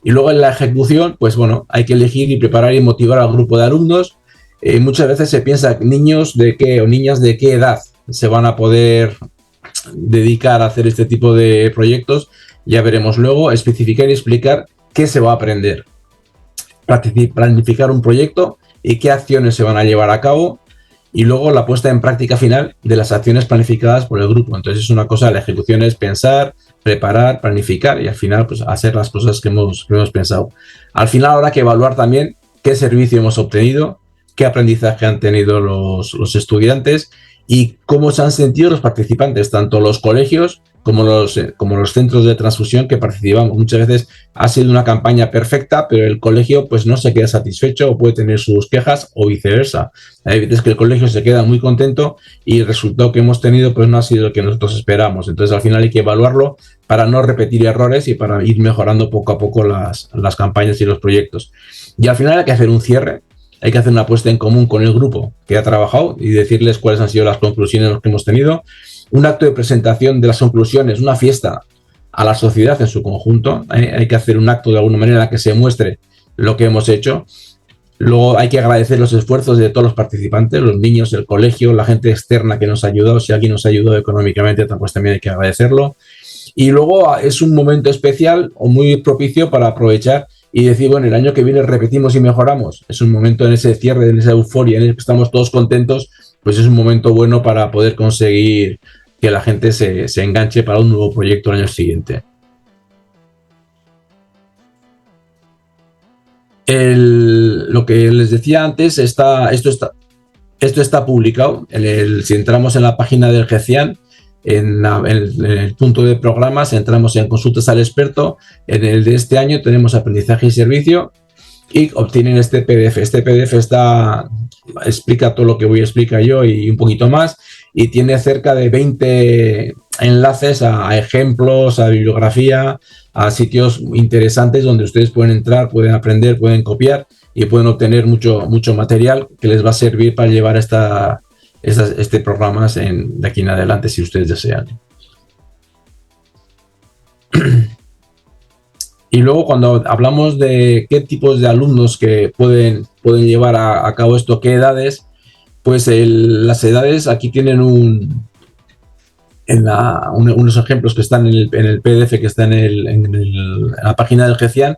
Y luego en la ejecución, pues bueno, hay que elegir y preparar y motivar al grupo de alumnos. Muchas veces se piensa niños de qué o niñas de qué edad se van a poder dedicar a hacer este tipo de proyectos. Ya veremos luego, especificar y explicar qué se va a aprender. Planificar un proyecto y qué acciones se van a llevar a cabo, y luego la puesta en práctica final de las acciones planificadas por el grupo. Entonces es una cosa, la ejecución es pensar, preparar, planificar y al final pues hacer las cosas que hemos pensado. Al final habrá que evaluar también qué servicio hemos obtenido, qué aprendizaje han tenido los estudiantes y cómo se han sentido los participantes, tanto los colegios como los centros de transfusión que participamos. Muchas veces ha sido una campaña perfecta, pero el colegio pues no se queda satisfecho o puede tener sus quejas o viceversa. Hay veces que el colegio se queda muy contento y el resultado que hemos tenido pues no ha sido el que nosotros esperamos. Entonces al final hay que evaluarlo para no repetir errores y para ir mejorando poco a poco las campañas y los proyectos. Y al final hay que hacer un cierre. Hay que hacer una puesta en común con el grupo que ha trabajado y decirles cuáles han sido las conclusiones que hemos tenido. Un acto de presentación de las conclusiones, una fiesta a la sociedad en su conjunto. Hay que hacer un acto de alguna manera en la que se muestre lo que hemos hecho. Luego hay que agradecer los esfuerzos de todos los participantes, los niños, el colegio, la gente externa que nos ha ayudado. Si alguien nos ha ayudado económicamente, pues también hay que agradecerlo. Y luego es un momento especial o muy propicio para aprovechar y decir, bueno, el año que viene repetimos y mejoramos. Es un momento en ese cierre, en esa euforia, en el que estamos todos contentos, pues es un momento bueno para poder conseguir que la gente se enganche para un nuevo proyecto el año siguiente. Lo que les decía antes, esto está publicado. Si entramos en la página del GECIAN, en el punto de programas, entramos en consultas al experto. En el de este año tenemos aprendizaje y servicio y obtienen este PDF. Este PDF explica todo lo que voy a explicar yo y un poquito más, y tiene cerca de 20 enlaces a ejemplos, a bibliografía, a sitios interesantes donde ustedes pueden entrar, pueden aprender, pueden copiar y pueden obtener mucho material que les va a servir para llevar este programa de aquí en adelante, si ustedes desean. Y luego, cuando hablamos de qué tipos de alumnos que pueden llevar a cabo esto, qué edades, pues las edades aquí tienen unos ejemplos que están en el PDF que está en la página del GECIAN,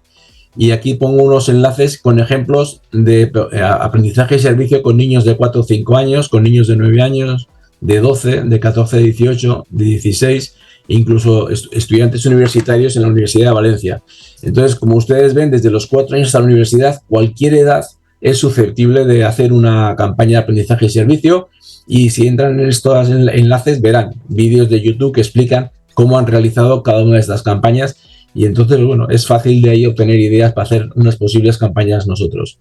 y aquí pongo unos enlaces con ejemplos de aprendizaje y servicio con niños de 4 o 5 años, con niños de 9 años, de 12, de 14, de 18, de 16, incluso estudiantes universitarios en la Universidad de Valencia. Entonces, como ustedes ven, desde los 4 años hasta la universidad, cualquier edad es susceptible de hacer una campaña de aprendizaje y servicio, y si entran en estos enlaces verán vídeos de YouTube que explican cómo han realizado cada una de estas campañas, y entonces, bueno, es fácil de ahí obtener ideas para hacer unas posibles campañas nosotros.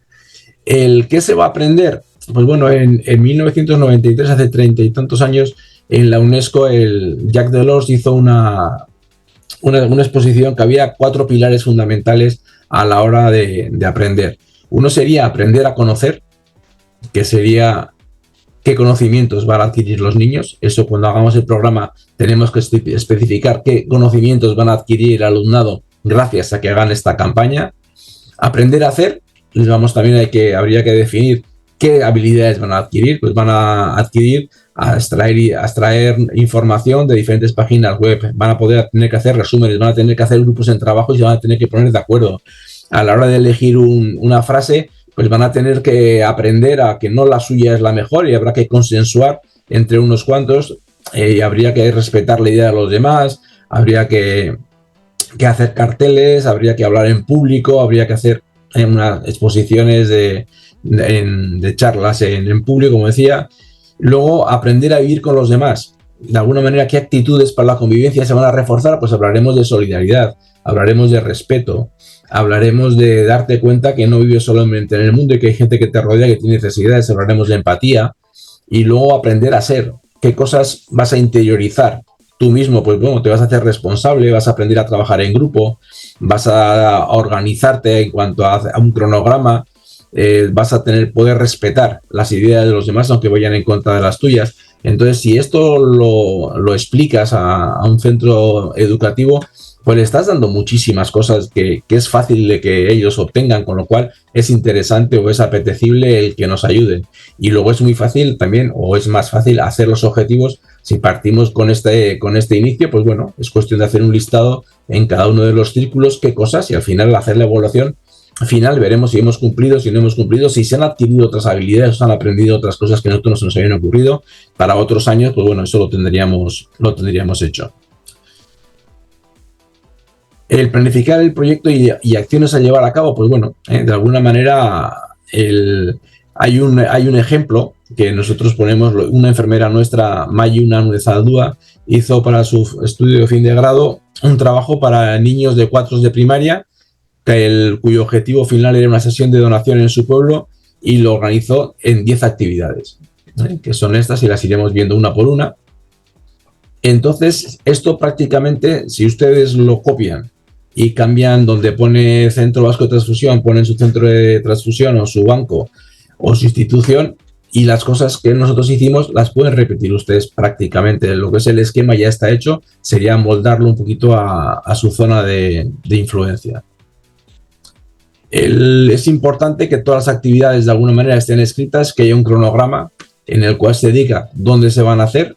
¿El qué se va a aprender? Pues bueno, en 1993, hace 30 y tantos años, en la UNESCO, el Jacques Delors hizo una exposición que había 4 pilares fundamentales a la hora de aprender. Uno sería aprender a conocer, que sería qué conocimientos van a adquirir los niños. Eso, cuando hagamos el programa, tenemos que especificar qué conocimientos van a adquirir el alumnado gracias a que hagan esta campaña. Aprender a hacer, habría que definir qué habilidades van a adquirir. Pues van a adquirir a extraer información de diferentes páginas web, van a tener que hacer resúmenes, van a tener que hacer grupos en trabajo y se van a tener que poner de acuerdo. A la hora de elegir una frase, pues van a tener que aprender a que no la suya es la mejor y habrá que consensuar entre unos cuantos, y habría que respetar la idea de los demás, habría que hacer carteles, habría que hablar en público, habría que hacer unas exposiciones de charlas en público, como decía. Luego, aprender a vivir con los demás. De alguna manera, ¿qué actitudes para la convivencia se van a reforzar? Pues hablaremos de solidaridad, hablaremos de respeto, hablaremos de darte cuenta que no vives solamente en el mundo y que hay gente que te rodea que tiene necesidades, hablaremos de empatía. Y luego aprender a ser. ¿Qué cosas vas a interiorizar tú mismo? Pues bueno, te vas a hacer responsable, vas a aprender a trabajar en grupo, vas a organizarte en cuanto a un cronograma, vas a poder respetar las ideas de los demás aunque vayan en contra de las tuyas. Entonces, si esto lo explicas a un centro educativo, pues le estás dando muchísimas cosas que es fácil de que ellos obtengan, con lo cual es interesante o es apetecible el que nos ayuden. Y luego es muy fácil también, o es más fácil hacer los objetivos. Si partimos con este inicio, pues bueno, es cuestión de hacer un listado en cada uno de los círculos, qué cosas, y al final hacer la evaluación final veremos si hemos cumplido, si no hemos cumplido, si se han adquirido otras habilidades, o se han aprendido otras cosas que a nosotros nos habían ocurrido. Para otros años, pues bueno, eso lo tendríamos hecho. El planificar el proyecto y acciones a llevar a cabo, pues bueno, de alguna manera hay un ejemplo que nosotros ponemos. Una enfermera nuestra, Mayuna Nuezaldúa, hizo para su estudio de fin de grado un trabajo para niños de 4 de primaria, cuyo objetivo final era una sesión de donación en su pueblo, y lo organizó en 10 actividades, que son estas, y las iremos viendo una por una. Entonces, esto prácticamente, si ustedes lo copian y cambian donde pone Centro Vasco de Transfusión, ponen su centro de transfusión o su banco o su institución, y las cosas que nosotros hicimos las pueden repetir ustedes prácticamente. Lo que es el esquema ya está hecho, sería moldarlo un poquito a su zona de influencia. Es importante que todas las actividades de alguna manera estén escritas, que haya un cronograma en el cual se diga dónde se van a hacer,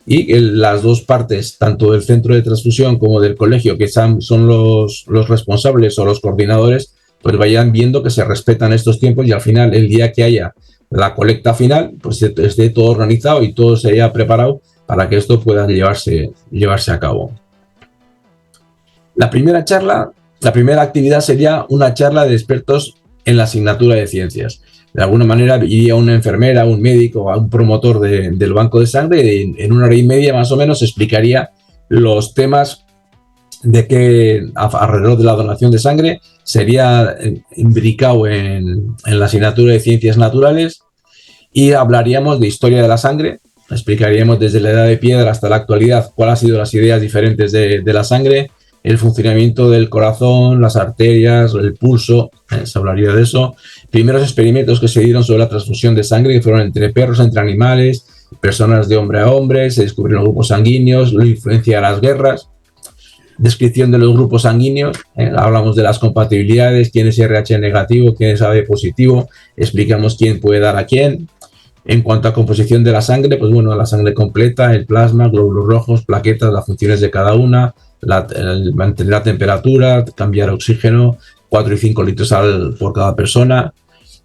y que las dos partes, tanto del centro de transfusión como del colegio, que son los responsables o los coordinadores, pues vayan viendo que se respetan estos tiempos, y al final, el día que haya la colecta final, pues esté todo organizado y todo se haya preparado para que esto pueda llevarse a cabo. La primera actividad sería una charla de expertos en la asignatura de ciencias. De alguna manera iría una enfermera, un médico, un promotor del banco de sangre, y en 1 hora y media más o menos explicaría los temas de que alrededor de la donación de sangre sería imbricado en la asignatura de ciencias naturales, y hablaríamos de historia de la sangre. Explicaríamos desde la edad de piedra hasta la actualidad cuáles han sido las ideas diferentes de la sangre, el funcionamiento del corazón, las arterias, el pulso, se hablaría de eso. Primeros experimentos que se dieron sobre la transfusión de sangre, que fueron entre perros, entre animales, personas de hombre a hombre, se descubrieron grupos sanguíneos, la influencia de las guerras, descripción de los grupos sanguíneos, hablamos de las compatibilidades, quién es RH negativo, quién es AB positivo, explicamos quién puede dar a quién. En cuanto a composición de la sangre, pues bueno, la sangre completa, el plasma, glóbulos rojos, plaquetas, las funciones de cada una, mantener la temperatura, cambiar oxígeno, 4 y 5 litros por cada persona.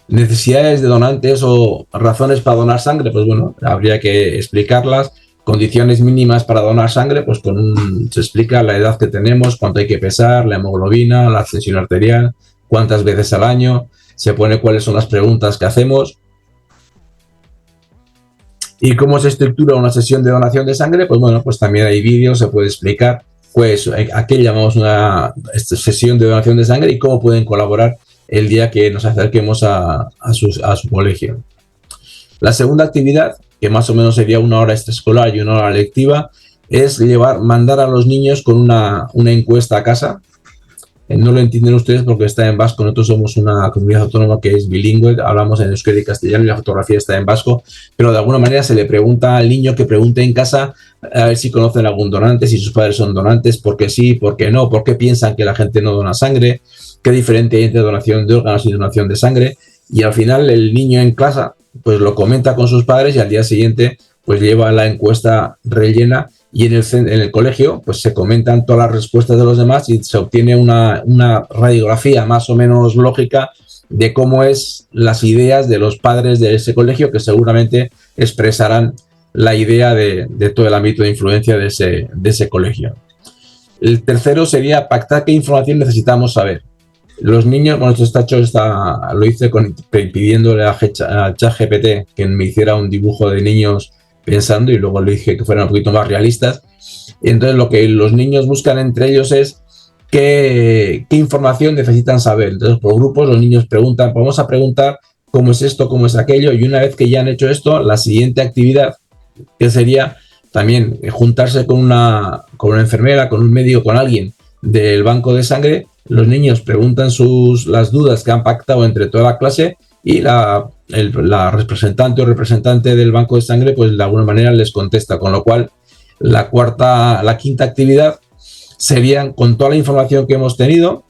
Necesidades de donantes o razones para donar sangre, pues bueno, habría que explicarlas. Condiciones mínimas para donar sangre, pues se explica la edad que tenemos, cuánto hay que pesar, la hemoglobina, la tensión arterial, cuántas veces al año, se pone cuáles son las preguntas que hacemos. ¿Y cómo se estructura una sesión de donación de sangre? Pues bueno, pues también hay vídeos, se puede explicar pues a qué llamamos una sesión de donación de sangre y cómo pueden colaborar el día que nos acerquemos a su colegio. La segunda actividad, que más o menos sería 1 hora extraescolar y 1 hora lectiva, es mandar a los niños con una encuesta a casa. No lo entienden ustedes porque está en vasco. Nosotros somos una comunidad autónoma que es bilingüe, hablamos en euskera y castellano y la fotografía está en vasco, pero de alguna manera se le pregunta al niño que pregunte en casa a ver si conocen algún donante, si sus padres son donantes, por qué sí, por qué no, por qué piensan que la gente no dona sangre, qué diferencia hay entre donación de órganos y donación de sangre, y al final el niño en clase pues lo comenta con sus padres y al día siguiente pues lleva la encuesta rellena. Y en el colegio pues se comentan todas las respuestas de los demás y se obtiene una radiografía más o menos lógica de cómo es las ideas de los padres de ese colegio, que seguramente expresarán la idea de todo el ámbito de influencia de ese colegio. El tercero sería pactar qué información necesitamos saber. Los niños, bueno, lo hice pidiéndole a ChatGPT que me hiciera un dibujo de niños pensando, y luego le dije que fueran un poquito más realistas. Y entonces lo que los niños buscan entre ellos es qué información necesitan saber. Entonces por grupos los niños preguntan, vamos a preguntar cómo es esto, cómo es aquello, y una vez que ya han hecho esto, la siguiente actividad, que sería también juntarse con una enfermera, con un médico, con alguien del banco de sangre. Los niños preguntan las dudas que han pactado entre toda la clase y la representante o representante del banco de sangre pues de alguna manera les contesta, con lo cual la quinta actividad serían, con toda la información que hemos tenido,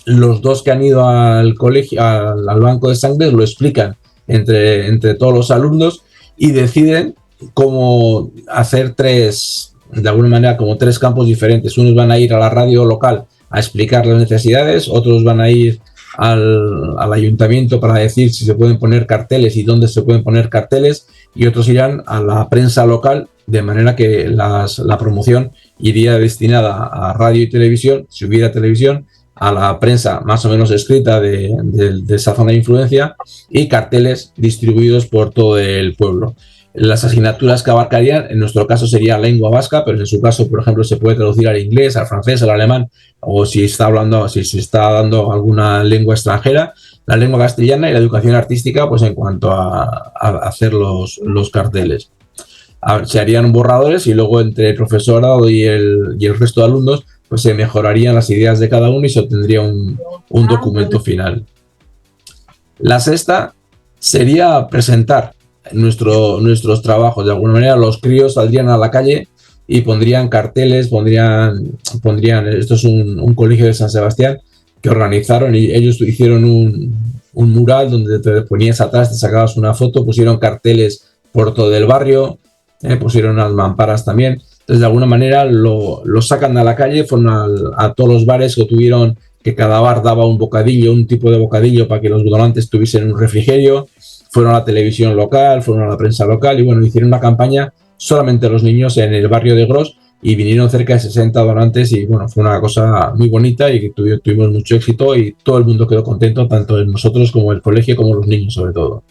los dos que han ido al colegio, al banco de sangre, lo explican entre todos los alumnos y deciden cómo hacer de alguna manera como 3 campos diferentes. Unos van a ir a la radio local a explicar las necesidades, otros van a ir al ayuntamiento para decir si se pueden poner carteles y dónde se pueden poner carteles, y otros irán a la prensa local, de manera que la promoción iría destinada a radio y televisión, si hubiera televisión, a la prensa más o menos escrita de esa zona de influencia, y carteles distribuidos por todo el pueblo. Las asignaturas que abarcarían, en nuestro caso sería lengua vasca, pero en su caso, por ejemplo, se puede traducir al inglés, al francés, al alemán, o si se está dando alguna lengua extranjera, la lengua castellana, y la educación artística, pues en cuanto a hacer los carteles. Se harían borradores y luego entre el profesorado y el resto de alumnos pues se mejorarían las ideas de cada uno y se obtendría un documento final. La sexta sería presentar nuestros trabajos. De alguna manera los críos saldrían a la calle y pondrían carteles, pondrían esto es un colegio de San Sebastián que organizaron, y ellos hicieron un mural donde te ponías atrás, te sacabas una foto, pusieron carteles por todo el barrio, pusieron unas mamparas también. Entonces de alguna manera lo sacan a la calle, fueron a todos los bares que tuvieron, que cada bar daba un bocadillo, un tipo de bocadillo para que los donantes tuviesen un refrigerio. Fueron a la televisión local, fueron a la prensa local y bueno, hicieron una campaña solamente los niños en el barrio de Gros, y vinieron cerca de 60 donantes y bueno, fue una cosa muy bonita y que tuvimos mucho éxito y todo el mundo quedó contento, tanto nosotros como el colegio como los niños sobre todo.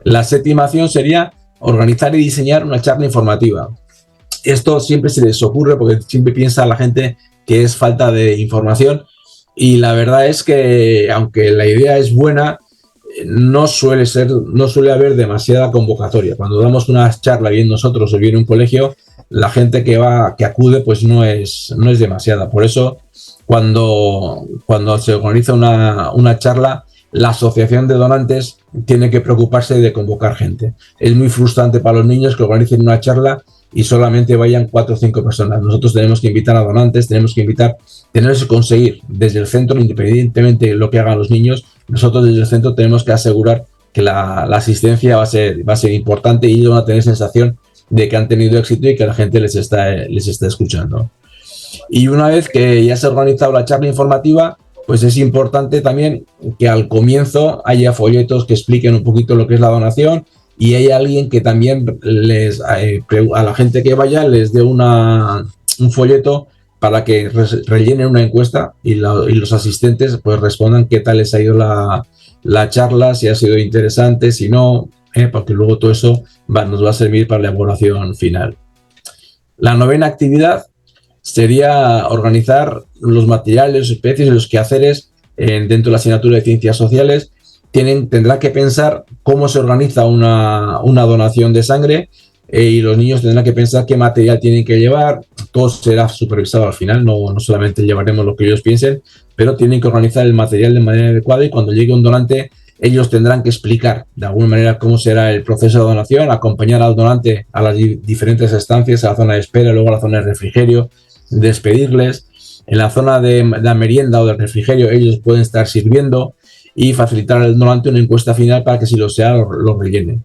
La séptima acción sería organizar y diseñar una charla informativa. Esto siempre se les ocurre porque siempre piensa la gente que es falta de información, y la verdad es que aunque la idea es buena, no suele haber demasiada convocatoria. Cuando damos una charla bien nosotros o bien un colegio, la gente que acude pues no es demasiada. Por eso cuando se organiza una charla, la asociación de donantes tiene que preocuparse de convocar gente. Es muy frustrante para los niños que organicen una charla y solamente vayan 4 o 5 personas. Nosotros tenemos que invitar a donantes, tenemos que conseguir desde el centro, independientemente de lo que hagan los niños, nosotros desde el centro tenemos que asegurar que la asistencia va a ser importante, y ellos van a tener sensación de que han tenido éxito y que la gente les está escuchando. Y una vez que ya se ha organizado la charla informativa, pues es importante también que al comienzo haya folletos que expliquen un poquito lo que es la donación, y hay alguien que también a la gente que vaya les dé un folleto para que rellenen una encuesta y los asistentes pues respondan qué tal les ha ido la charla, si ha sido interesante, si no, porque luego todo eso nos va a servir para la evaluación final. La novena actividad sería organizar los materiales, los especies y los quehaceres dentro de la asignatura de Ciencias Sociales. Tendrá que pensar cómo se organiza una donación de sangre y los niños tendrán que pensar qué material tienen que llevar. Todo será supervisado al final, no solamente llevaremos lo que ellos piensen, pero tienen que organizar el material de manera adecuada y cuando llegue un donante ellos tendrán que explicar de alguna manera cómo será el proceso de donación, acompañar al donante a las diferentes estancias, a la zona de espera, luego a la zona de refrigerio, despedirles. En la zona de la merienda o del refrigerio ellos pueden estar sirviendo y facilitar al donante una encuesta final para que si lo sea lo rellene.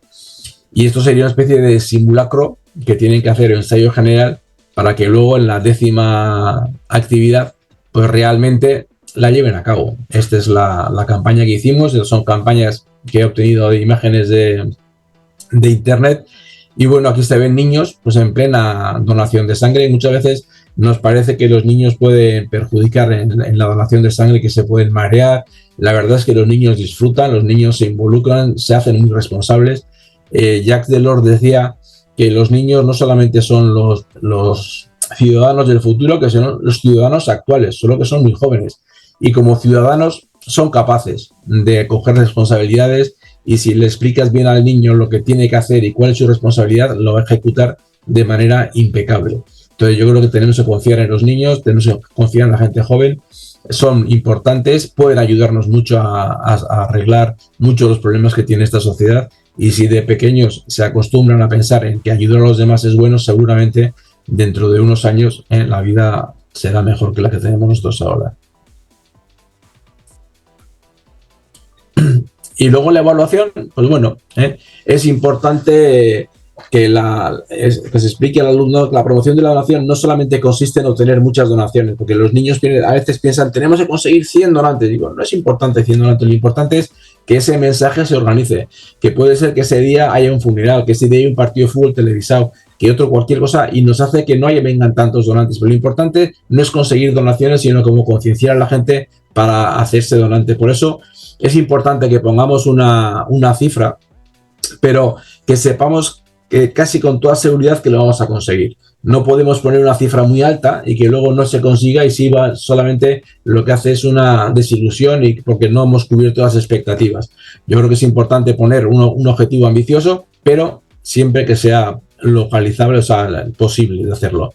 Y esto sería una especie de simulacro que tienen que hacer ensayo general para que luego en la 10ª actividad pues realmente la lleven a cabo. Esta es la campaña que hicimos, son campañas que he obtenido de imágenes de internet y bueno, aquí se ven niños pues en plena donación de sangre y muchas veces nos parece que los niños pueden perjudicar en la donación de sangre, que se pueden marear. La verdad es que los niños disfrutan, los niños se involucran, se hacen muy responsables. Jacques Delors decía que los niños no solamente son los ciudadanos del futuro, que son los ciudadanos actuales, solo que son muy jóvenes. Y como ciudadanos son capaces de coger responsabilidades y si le explicas bien al niño lo que tiene que hacer y cuál es su responsabilidad, lo va a ejecutar de manera impecable. Entonces yo creo que tenemos que confiar en los niños, tenemos que confiar en la gente joven, son importantes, pueden ayudarnos mucho a arreglar muchos de los problemas que tiene esta sociedad y si de pequeños se acostumbran a pensar en que ayudar a los demás es bueno, seguramente dentro de unos años la vida será mejor que la que tenemos nosotros ahora. Y luego la evaluación, pues bueno, es importante que se explique al alumno que la promoción de la donación no solamente consiste en obtener muchas donaciones, porque los niños a veces piensan, tenemos que conseguir 100 donantes. Digo, no es importante 100 donantes, lo importante es que ese mensaje se organice, que puede ser que ese día haya un funeral, que ese día haya un partido de fútbol televisado, que cualquier cosa, y nos hace que no vengan tantos donantes. Pero lo importante no es conseguir donaciones, sino como concienciar a la gente para hacerse donante. Por eso es importante que pongamos una cifra, pero que sepamos que casi con toda seguridad que lo vamos a conseguir. No podemos poner una cifra muy alta y que luego no se consiga y si va solamente lo que hace es una desilusión y porque no hemos cubierto las expectativas. Yo creo que es importante poner un objetivo ambicioso, pero siempre que sea localizable, o sea, posible de hacerlo.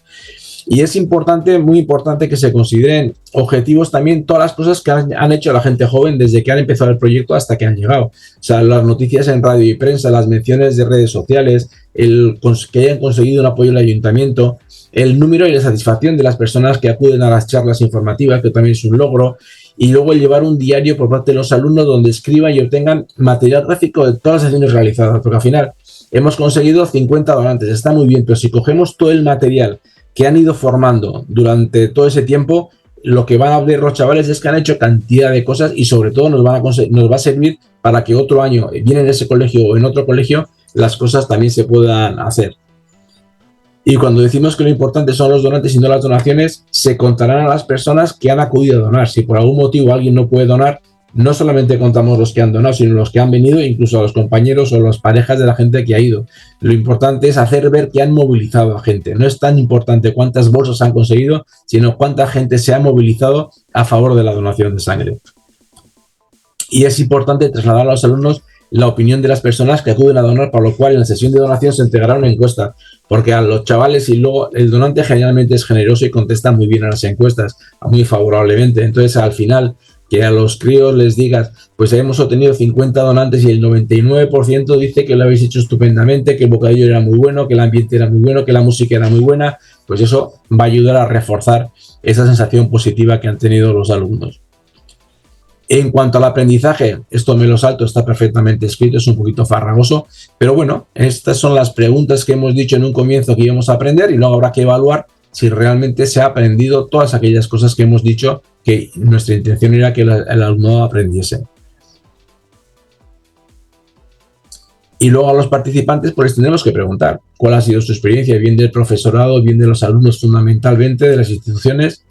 Y es importante, muy importante que se consideren objetivos también todas las cosas que han hecho la gente joven desde que han empezado el proyecto hasta que han llegado. O sea, las noticias en radio y prensa, las menciones de redes sociales, que hayan conseguido un apoyo del ayuntamiento, el número y la satisfacción de las personas que acuden a las charlas informativas, que también es un logro, y luego el llevar un diario por parte de los alumnos donde escriban y obtengan material gráfico de todas las acciones realizadas, porque al final hemos conseguido 50 donantes, está muy bien, pero si cogemos todo el material que han ido formando durante todo ese tiempo, lo que van a ver los chavales es que han hecho cantidad de cosas y sobre todo nos va a servir para que otro año, bien en ese colegio o en otro colegio, las cosas también se puedan hacer. Y cuando decimos que lo importante son los donantes y no las donaciones, se contarán a las personas que han acudido a donar. Si por algún motivo alguien no puede donar, no solamente contamos los que han donado, sino los que han venido, incluso a los compañeros o las parejas de la gente que ha ido. Lo importante es hacer ver que han movilizado a gente. No es tan importante cuántas bolsas han conseguido, sino cuánta gente se ha movilizado a favor de la donación de sangre. Y es importante trasladar a los alumnos la opinión de las personas que acuden a donar, por lo cual en la sesión de donación se entregará una encuesta, porque a los chavales y luego el donante generalmente es generoso y contesta muy bien a las encuestas, muy favorablemente. Entonces al final que a los críos les digas, pues hemos obtenido 50 donantes y el 99% dice que lo habéis hecho estupendamente, que el bocadillo era muy bueno, que el ambiente era muy bueno, que la música era muy buena, pues eso va a ayudar a reforzar esa sensación positiva que han tenido los alumnos. En cuanto al aprendizaje, esto me lo salto, está perfectamente escrito, es un poquito farragoso, pero bueno, estas son las preguntas que hemos dicho en un comienzo que íbamos a aprender y luego habrá que evaluar si realmente se ha aprendido todas aquellas cosas que hemos dicho que nuestra intención era que el alumno aprendiese. Y luego a los participantes pues les tendremos que preguntar cuál ha sido su experiencia, bien del profesorado, bien de los alumnos fundamentalmente, de las instituciones,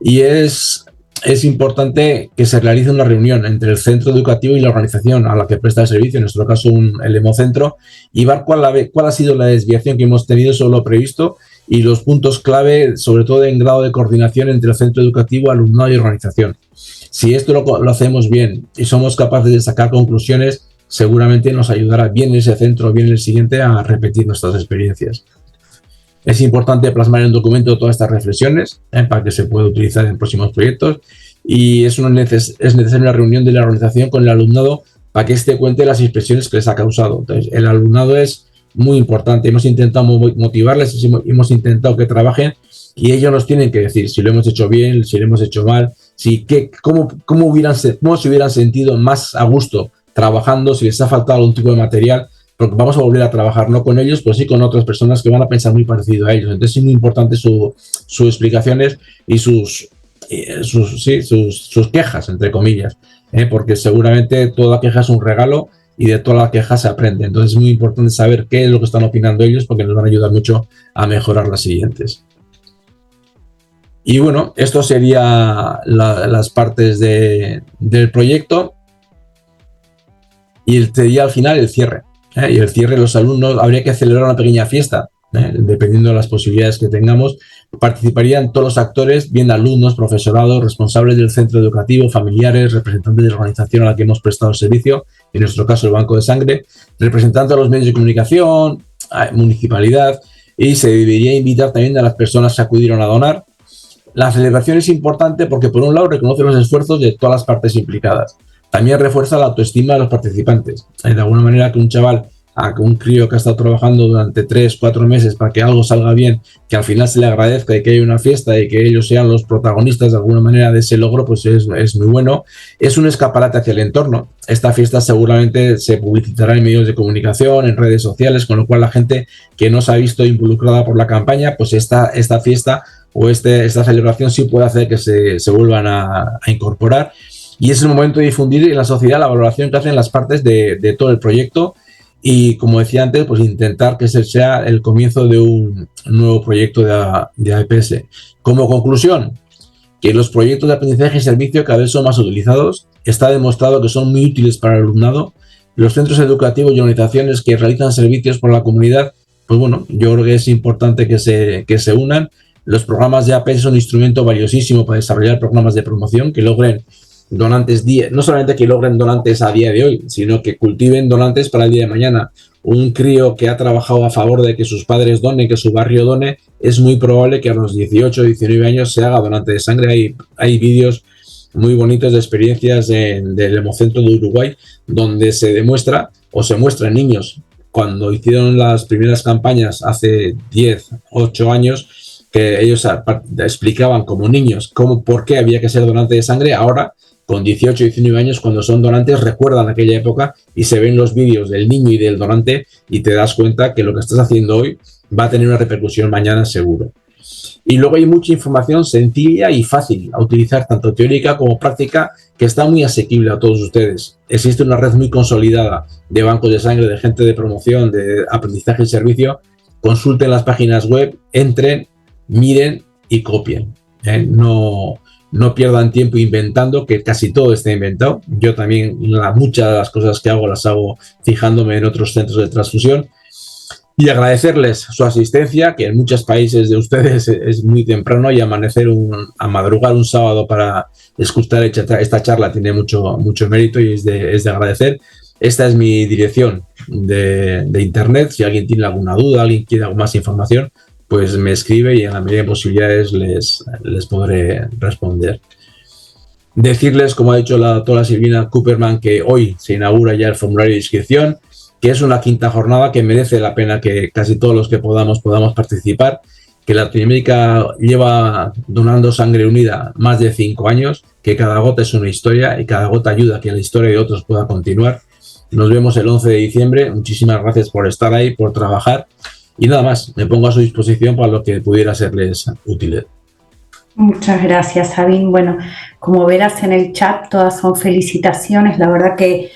y es es importante que se realice una reunión entre el centro educativo y la organización a la que presta el servicio, en nuestro caso el Hemocentro, y ver cuál ha sido la desviación que hemos tenido sobre lo previsto y los puntos clave, sobre todo en grado de coordinación entre el centro educativo, alumnado y organización. Si esto lo hacemos bien y somos capaces de sacar conclusiones, seguramente nos ayudará bien ese centro, bien el siguiente, a repetir nuestras experiencias. Es importante plasmar en un documento todas estas reflexiones para que se pueda utilizar en próximos proyectos, y es necesaria una reunión de la organización con el alumnado para que éste cuente las impresiones que les ha causado. Entonces, el alumnado es muy importante. Hemos intentado motivarles, hemos intentado que trabajen, y ellos nos tienen que decir si lo hemos hecho bien, si lo hemos hecho mal, cómo se hubieran sentido más a gusto trabajando, si les ha faltado algún tipo de material, porque vamos a volver a trabajar no con ellos, pero sí con otras personas que van a pensar muy parecido a ellos. Entonces es muy importante sus explicaciones y sus quejas, entre comillas, porque seguramente toda queja es un regalo y de toda la queja se aprende. Entonces es muy importante saber qué es lo que están opinando ellos, porque nos van a ayudar mucho a mejorar las siguientes. Y bueno, esto sería las partes del proyecto, y sería al final el cierre. Y el cierre, los alumnos, habría que celebrar una pequeña fiesta, dependiendo de las posibilidades que tengamos. Participarían todos los actores, bien alumnos, profesorado, responsables del centro educativo, familiares, representantes de la organización a la que hemos prestado el servicio, en nuestro caso el Banco de Sangre, representantes de los medios de comunicación, municipalidad, y se debería invitar también a las personas que acudieron a donar. La celebración es importante porque, por un lado, reconoce los esfuerzos de todas las partes implicadas. También refuerza la autoestima de los participantes. De alguna manera, que un chaval, un crío que ha estado trabajando durante 3-4 meses para que algo salga bien, que al final se le agradezca y que haya una fiesta y que ellos sean los protagonistas de alguna manera de ese logro, pues es muy bueno. Es un escaparate hacia el entorno. Esta fiesta seguramente se publicitará en medios de comunicación, en redes sociales, con lo cual la gente que no se ha visto involucrada por la campaña, pues esta fiesta o esta celebración sí puede hacer que se vuelvan a incorporar. Y es el momento de difundir en la sociedad la valoración que hacen las partes de todo el proyecto, y, como decía antes, pues intentar que ese sea el comienzo de un nuevo proyecto de AEPS. Como conclusión, que los proyectos de aprendizaje y servicio cada vez son más utilizados. Está demostrado que son muy útiles para el alumnado. Los centros educativos y organizaciones que realizan servicios por la comunidad, pues bueno, yo creo que es importante que se unan. Los programas de AEPS son un instrumento valiosísimo para desarrollar programas de promoción que logren donantes, no solamente que logren donantes a día de hoy, sino que cultiven donantes para el día de mañana. Un crío que ha trabajado a favor de que sus padres donen, que su barrio done, es muy probable que a los 18 o 19 años se haga donante de sangre. Hay vídeos muy bonitos de experiencias del Hemocentro de Uruguay, donde se demuestra o se muestran niños cuando hicieron las primeras campañas hace 8 años, que ellos explicaban como niños por qué había que ser donante de sangre. Ahora, con 18 y 19 años, cuando son donantes, recuerdan aquella época y se ven los vídeos del niño y del donante, y te das cuenta que lo que estás haciendo hoy va a tener una repercusión mañana seguro. Y luego hay mucha información sencilla y fácil a utilizar, tanto teórica como práctica, que está muy asequible a todos ustedes. Existe una red muy consolidada de bancos de sangre, de gente de promoción, de aprendizaje y servicio. Consulten las páginas web, entren, miren y copien. No pierdan tiempo inventando, que casi todo está inventado. Yo también muchas de las cosas que hago las hago fijándome en otros centros de transfusión. Y agradecerles su asistencia, que en muchos países de ustedes es muy temprano, y a madrugar un sábado para escuchar esta charla tiene mucho mérito y es de agradecer. Esta es mi dirección de internet. Si alguien tiene alguna duda, alguien quiere más información, pues me escribe y en la medida de posibilidades les podré responder. Decirles, como ha dicho la doctora Silvina Cooperman, que hoy se inaugura ya el formulario de inscripción, que es una quinta jornada que merece la pena que casi todos los que podamos participar, que Latinoamérica lleva donando sangre unida más de 5 años, que cada gota es una historia y cada gota ayuda a que la historia de otros pueda continuar. Nos vemos el 11 de diciembre. Muchísimas gracias por estar ahí, por trabajar. Y nada más, me pongo a su disposición para lo que pudiera serles útil. Muchas gracias, Sabin. Bueno, como verás en el chat, todas son felicitaciones. La verdad que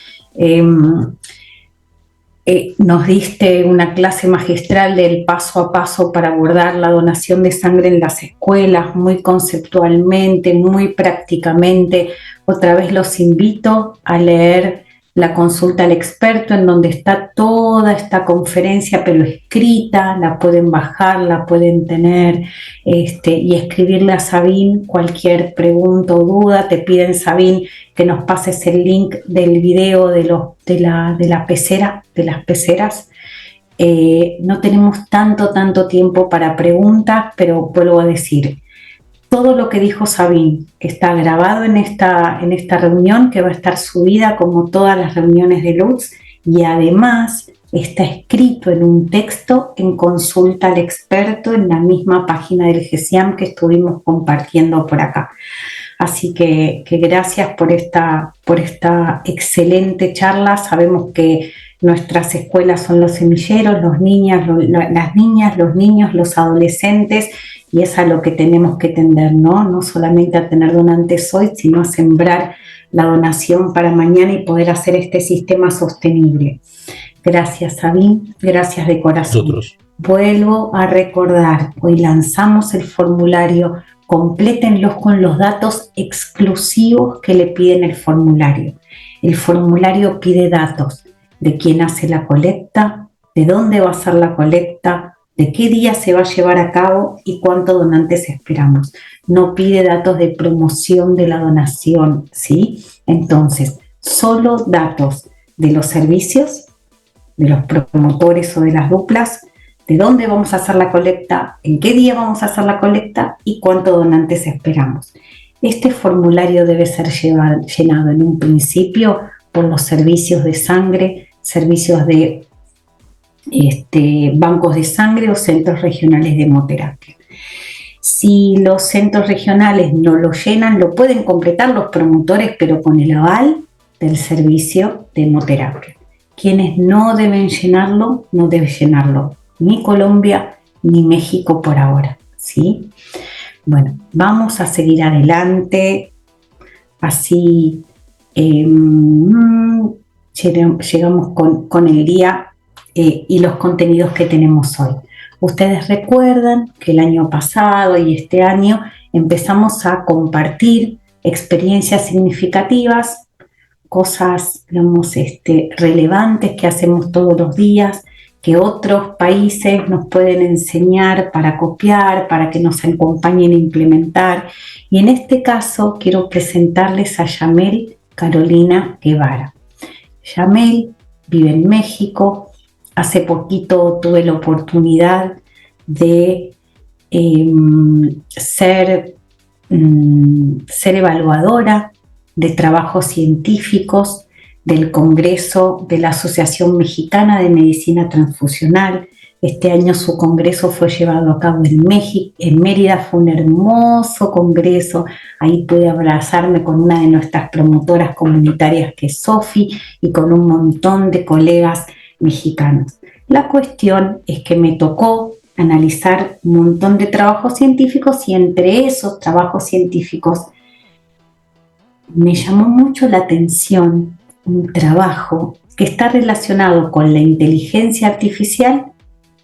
nos diste una clase magistral del paso a paso para abordar la donación de sangre en las escuelas, muy conceptualmente, muy prácticamente. Otra vez los invito a leer la consulta al experto, en donde está toda esta conferencia, pero escrita, la pueden bajar, la pueden tener, y escribirle a Sabine cualquier pregunta o duda. Te piden, Sabine, que nos pases el link del video de la pecera, de las peceras. No tenemos tanto tiempo para preguntas, pero vuelvo a decir, todo lo que dijo Sabine, que está grabado en esta reunión, que va a estar subida como todas las reuniones de Lutz, y además está escrito en un texto en consulta al experto en la misma página del GESIAM que estuvimos compartiendo por acá. Así que gracias por esta excelente charla. Sabemos que nuestras escuelas son los semilleros, las niñas, los niños, los adolescentes, y es a lo que tenemos que tender, ¿no? No solamente a tener donantes hoy, sino a sembrar la donación para mañana y poder hacer este sistema sostenible. Gracias, Sabine, gracias de corazón. Nosotros. Vuelvo a recordar, hoy lanzamos el formulario, complétenlos con los datos exclusivos que le piden el formulario. El formulario pide datos de quién hace la colecta, de dónde va a ser la colecta, de qué día se va a llevar a cabo y cuántos donantes esperamos. No pide datos de promoción de la donación, ¿sí? Entonces, solo datos de los servicios, de los promotores o de las duplas, de dónde vamos a hacer la colecta, en qué día vamos a hacer la colecta y cuántos donantes esperamos. Este formulario debe ser llenado en un principio por los servicios de sangre, servicios de bancos de sangre o centros regionales de hemoterapia. Si los centros regionales no lo llenan, lo pueden completar los promotores, pero con el aval del servicio de hemoterapia. Quienes no deben llenarlo, no deben llenarlo ni Colombia ni México por ahora, ¿sí? Bueno, vamos a seguir adelante, así llegamos con el día y los contenidos que tenemos hoy. Ustedes recuerdan que el año pasado y este año empezamos a compartir experiencias significativas, cosas, digamos, relevantes que hacemos todos los días, que otros países nos pueden enseñar para copiar, para que nos acompañen a implementar. Y en este caso quiero presentarles a Yamel Carolina Guevara. Yamel vive en México. Hace poquito tuve la oportunidad de ser evaluadora de trabajos científicos del Congreso de la Asociación Mexicana de Medicina Transfusional. Este año su congreso fue llevado a cabo en Mérida. Fue un hermoso congreso. Ahí pude abrazarme con una de nuestras promotoras comunitarias, que es Sofi, y con un montón de colegas mexicanos. La cuestión es que me tocó analizar un montón de trabajos científicos, y entre esos trabajos científicos me llamó mucho la atención un trabajo que está relacionado con la inteligencia artificial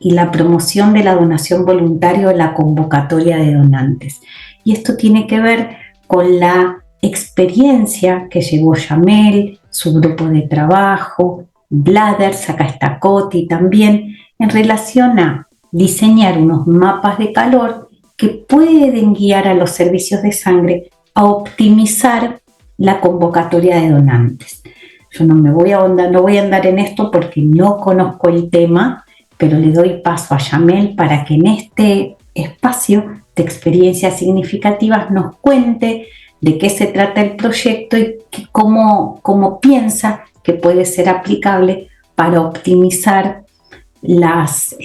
y la promoción de la donación voluntaria o la convocatoria de donantes. Y esto tiene que ver con la experiencia que llevó Yamel, su grupo de trabajo, Bladders, acá está Coti también, en relación a diseñar unos mapas de calor que pueden guiar a los servicios de sangre a optimizar la convocatoria de donantes. Yo no voy a andar en esto porque no conozco el tema, pero le doy paso a Yamel para que en este espacio de experiencias significativas nos cuente de qué se trata el proyecto y cómo piensa que puede ser aplicable para optimizar las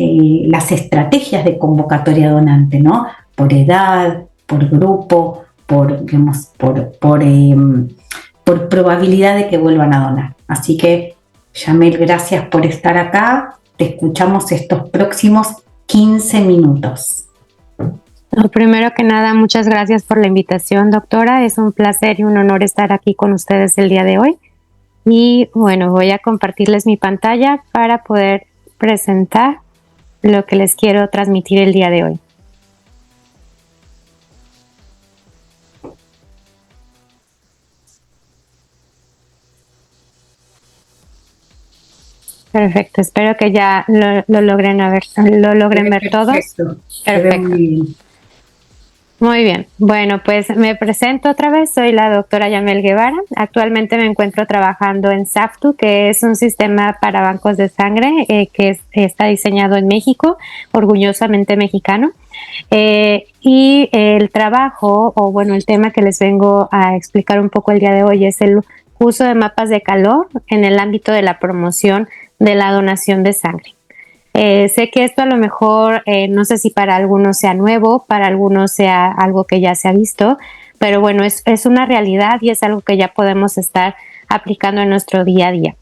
estrategias de convocatoria donante, ¿no? Por edad, por grupo, por probabilidad de que vuelvan a donar. Así que, Yamel, gracias por estar acá. Te escuchamos estos próximos 15 minutos. Primero que nada, muchas gracias por la invitación, doctora. Es un placer y un honor estar aquí con ustedes el día de hoy. Y bueno, voy a compartirles mi pantalla para poder presentar lo que les quiero transmitir el día de hoy. Perfecto, espero que ya lo logren ver todos. Perfecto. Muy bien. Bueno, pues me presento otra vez. Soy la doctora Yamel Guevara. Actualmente me encuentro trabajando en SAFTU, que es un sistema para bancos de sangre que está diseñado en México, orgullosamente mexicano. Y el trabajo, o bueno, el tema que les vengo a explicar un poco el día de hoy es el uso de mapas de calor en el ámbito de la promoción de la donación de sangre. Sé que esto a lo mejor, no sé si para algunos sea nuevo, para algunos sea algo que ya se ha visto, pero bueno, es una realidad y es algo que ya podemos estar aplicando en nuestro día a día.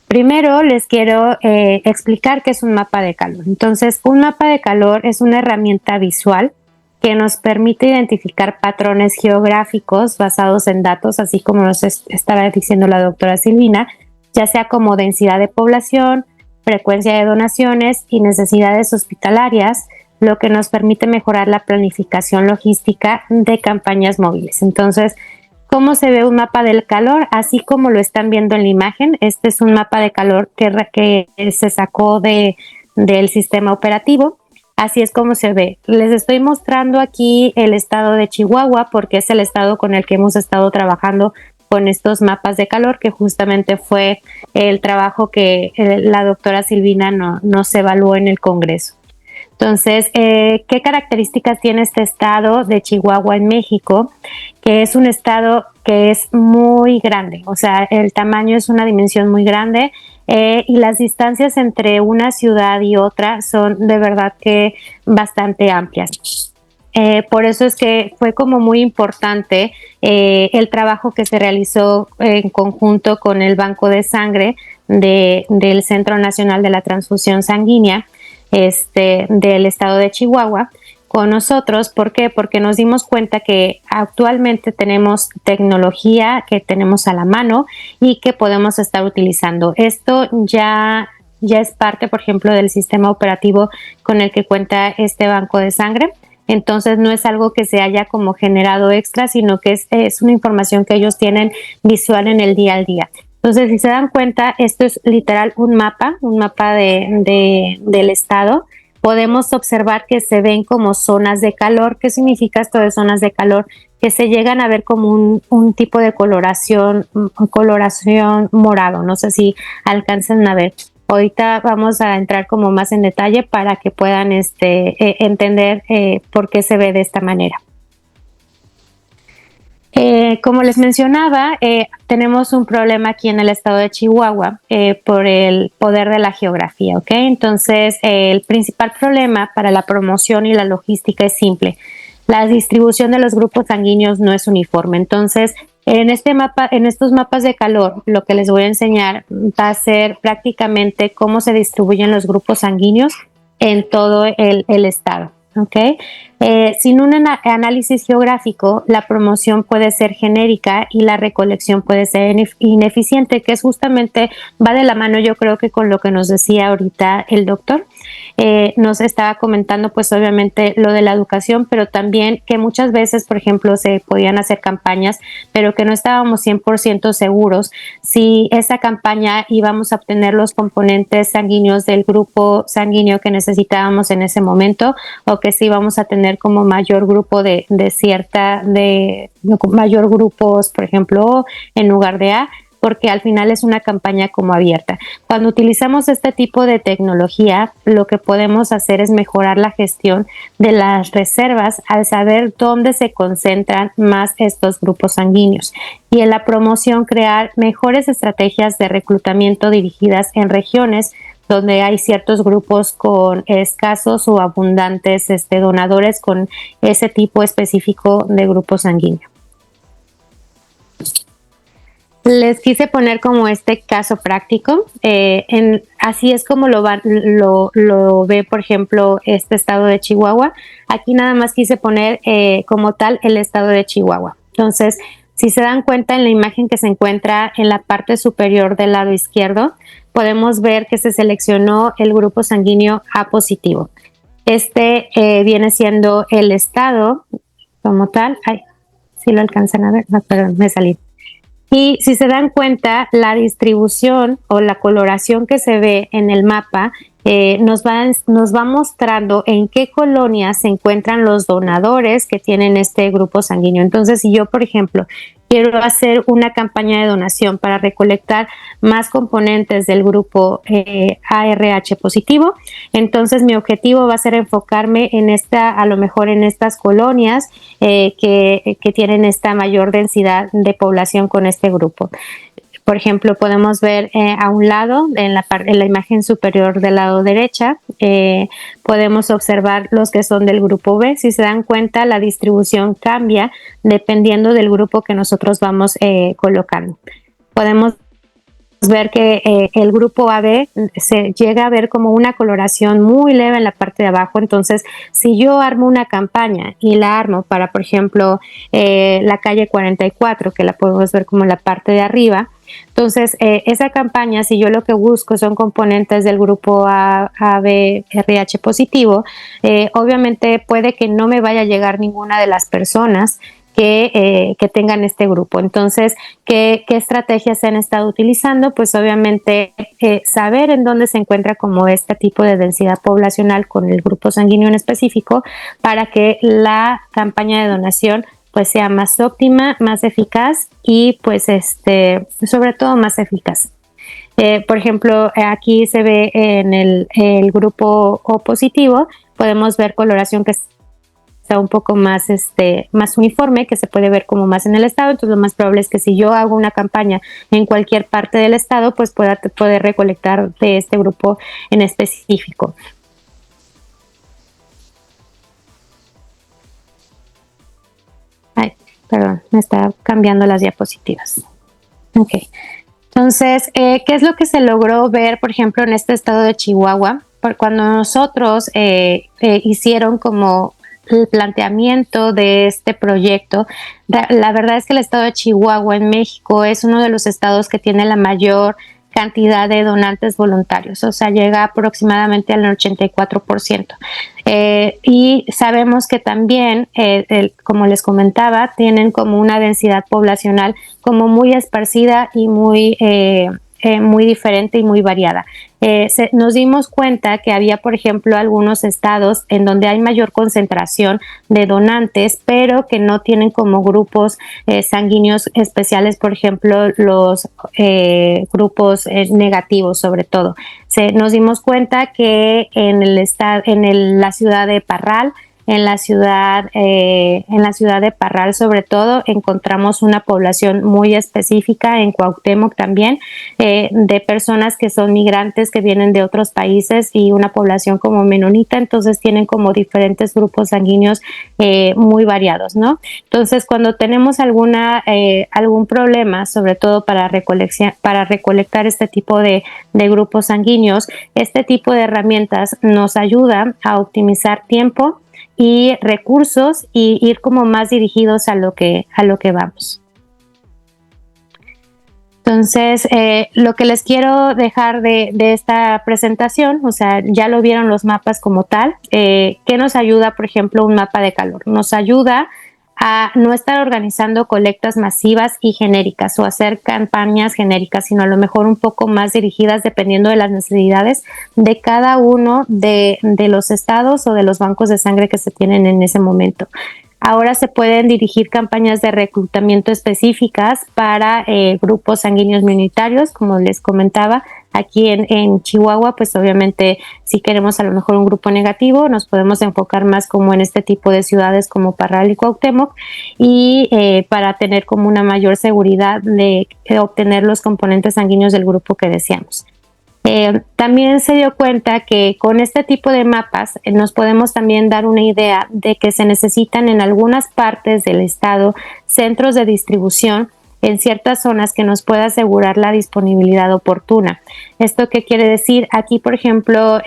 Primero les quiero explicar qué es un mapa de calor. Entonces, un mapa de calor es una herramienta visual que nos permite identificar patrones geográficos basados en datos, así como nos estaba diciendo la doctora Silvina, ya sea como densidad de población, frecuencia de donaciones y necesidades hospitalarias, lo que nos permite mejorar la planificación logística de campañas móviles. Entonces, ¿cómo se ve un mapa del calor? Así como lo están viendo en la imagen, este es un mapa de calor que se sacó del sistema operativo. Así es como se ve. Les estoy mostrando aquí el estado de Chihuahua porque es el estado con el que hemos estado trabajando con estos mapas de calor, que justamente fue el trabajo que la doctora Silvina nos evaluó en el Congreso. Entonces, ¿qué características tiene este estado de Chihuahua en México? Que es un estado que es muy grande, o sea, el tamaño es una dimensión muy grande y las distancias entre una ciudad y otra son de verdad que bastante amplias. Por eso es que fue como muy importante el trabajo que se realizó en conjunto con el Banco de Sangre del Centro Nacional de la Transfusión Sanguínea del estado de Chihuahua con nosotros. ¿Por qué? Porque nos dimos cuenta que actualmente tenemos tecnología que tenemos a la mano y que podemos estar utilizando. Esto ya es parte, por ejemplo, del sistema operativo con el que cuenta este banco de sangre. Entonces no es algo que se haya como generado extra, sino que es una información que ellos tienen visual en el día al día. Entonces, si se dan cuenta, esto es literal un mapa del estado. Podemos observar que se ven como zonas de calor. ¿Qué significa esto de zonas de calor? Que se llegan a ver como un tipo de coloración morado. No sé si alcanzan a ver. Ahorita vamos a entrar como más en detalle para que puedan entender por qué se ve de esta manera. Como les mencionaba, tenemos un problema aquí en el estado de Chihuahua por el poder de la geografía, ¿ok? Entonces, el principal problema para la promoción y la logística es simple. La distribución de los grupos sanguíneos no es uniforme. Entonces, en estos mapas de calor, lo que les voy a enseñar va a ser prácticamente cómo se distribuyen los grupos sanguíneos en todo el estado. ¿Okay? Sin un análisis geográfico, la promoción puede ser genérica y la recolección puede ser ineficiente, que es justamente, va de la mano yo creo que con lo que nos decía ahorita el doctor. Nos estaba comentando pues obviamente lo de la educación, pero también que muchas veces, por ejemplo, se podían hacer campañas, pero que no estábamos 100% seguros si esa campaña íbamos a obtener los componentes sanguíneos del grupo sanguíneo que necesitábamos en ese momento, o que si íbamos a tener como mayor grupo mayor grupos, por ejemplo, en lugar de A, porque al final es una campaña como abierta. Cuando utilizamos este tipo de tecnología, lo que podemos hacer es mejorar la gestión de las reservas al saber dónde se concentran más estos grupos sanguíneos, y en la promoción crear mejores estrategias de reclutamiento dirigidas en regiones donde hay ciertos grupos con escasos o abundantes donadores con ese tipo específico de grupo sanguíneo. Les quise poner como este caso práctico. Así es como lo ve, por ejemplo, este estado de Chihuahua. Aquí nada más quise poner como tal el estado de Chihuahua. Entonces, Si se dan cuenta en la imagen que se encuentra en la parte superior del lado izquierdo, podemos ver que se seleccionó el grupo sanguíneo A positivo. Viene siendo el estado como tal. Ay, si lo alcanzan a ver, no, perdón, me salí. Y si se dan cuenta, la distribución o la coloración que se ve en el mapa nos va mostrando en qué colonias se encuentran los donadores que tienen este grupo sanguíneo. Entonces, si yo, por ejemplo, quiero hacer una campaña de donación para recolectar más componentes del grupo ARH positivo, entonces mi objetivo va a ser enfocarme en a lo mejor en estas colonias que tienen esta mayor densidad de población con este grupo. Por ejemplo, podemos ver a un lado, en la imagen superior del lado derecha, podemos observar los que son del grupo B. Si se dan cuenta, la distribución cambia dependiendo del grupo que nosotros vamos colocando. Podemos ver que el grupo AB se llega a ver como una coloración muy leve en la parte de abajo. Entonces, si yo armo una campaña y la armo para, por ejemplo, la calle 44, que la podemos ver como en la parte de arriba, entonces esa campaña, si yo lo que busco son componentes del grupo AB RH positivo, obviamente puede que no me vaya a llegar ninguna de las personas que tengan este grupo. Entonces, ¿qué estrategias se han estado utilizando? Pues obviamente saber en dónde se encuentra como este tipo de densidad poblacional con el grupo sanguíneo en específico para que la campaña de donación pues sea más óptima, más eficaz y pues sobre todo más eficaz. Por ejemplo, aquí se ve en el grupo O positivo, podemos ver coloración que está un poco más uniforme, que se puede ver como más en el estado. Entonces lo más probable es que si yo hago una campaña en cualquier parte del estado, pues pueda poder recolectar de este grupo en específico. Ay, perdón, me está cambiando las diapositivas. Ok. Entonces, ¿qué es lo que se logró ver, por ejemplo, en este estado de Chihuahua? Cuando nosotros hicieron como el planteamiento de este proyecto, la verdad es que el estado de Chihuahua en México es uno de los estados que tiene la mayor cantidad de donantes voluntarios, o sea, llega aproximadamente al 84%. Y sabemos que también, como les comentaba, tienen como una densidad poblacional como muy esparcida y muy diferente y muy variada. Nos dimos cuenta que había, por ejemplo, algunos estados en donde hay mayor concentración de donantes, pero que no tienen como grupos sanguíneos especiales, por ejemplo, los grupos negativos sobre todo. Nos dimos cuenta que en la ciudad de Parral, en la ciudad de Parral sobre todo, encontramos una población muy específica, en Cuauhtémoc también, de personas que son migrantes que vienen de otros países y una población como menonita. Entonces tienen como diferentes grupos sanguíneos muy variados, ¿no? Entonces cuando tenemos algún problema, sobre todo para recolectar este tipo de grupos sanguíneos, este tipo de herramientas nos ayuda a optimizar tiempo y recursos y ir como más dirigidos a lo que vamos. Entonces, lo que les quiero dejar de esta presentación, o sea, ya lo vieron los mapas como tal. ¿Qué nos ayuda, por ejemplo, un mapa de calor? Nos ayuda a no estar organizando colectas masivas y genéricas o hacer campañas genéricas, sino a lo mejor un poco más dirigidas dependiendo de las necesidades de cada uno de los estados o de los bancos de sangre que se tienen en ese momento. Ahora se pueden dirigir campañas de reclutamiento específicas para grupos sanguíneos minoritarios, como les comentaba. Aquí en Chihuahua, pues obviamente si queremos a lo mejor un grupo negativo, nos podemos enfocar más como en este tipo de ciudades como Parral y Cuauhtémoc, y para tener como una mayor seguridad de obtener los componentes sanguíneos del grupo que deseamos. También se dio cuenta que con este tipo de mapas nos podemos también dar una idea de que se necesitan en algunas partes del estado centros de distribución en ciertas zonas que nos pueda asegurar la disponibilidad oportuna. ¿Esto qué quiere decir? Aquí, por ejemplo,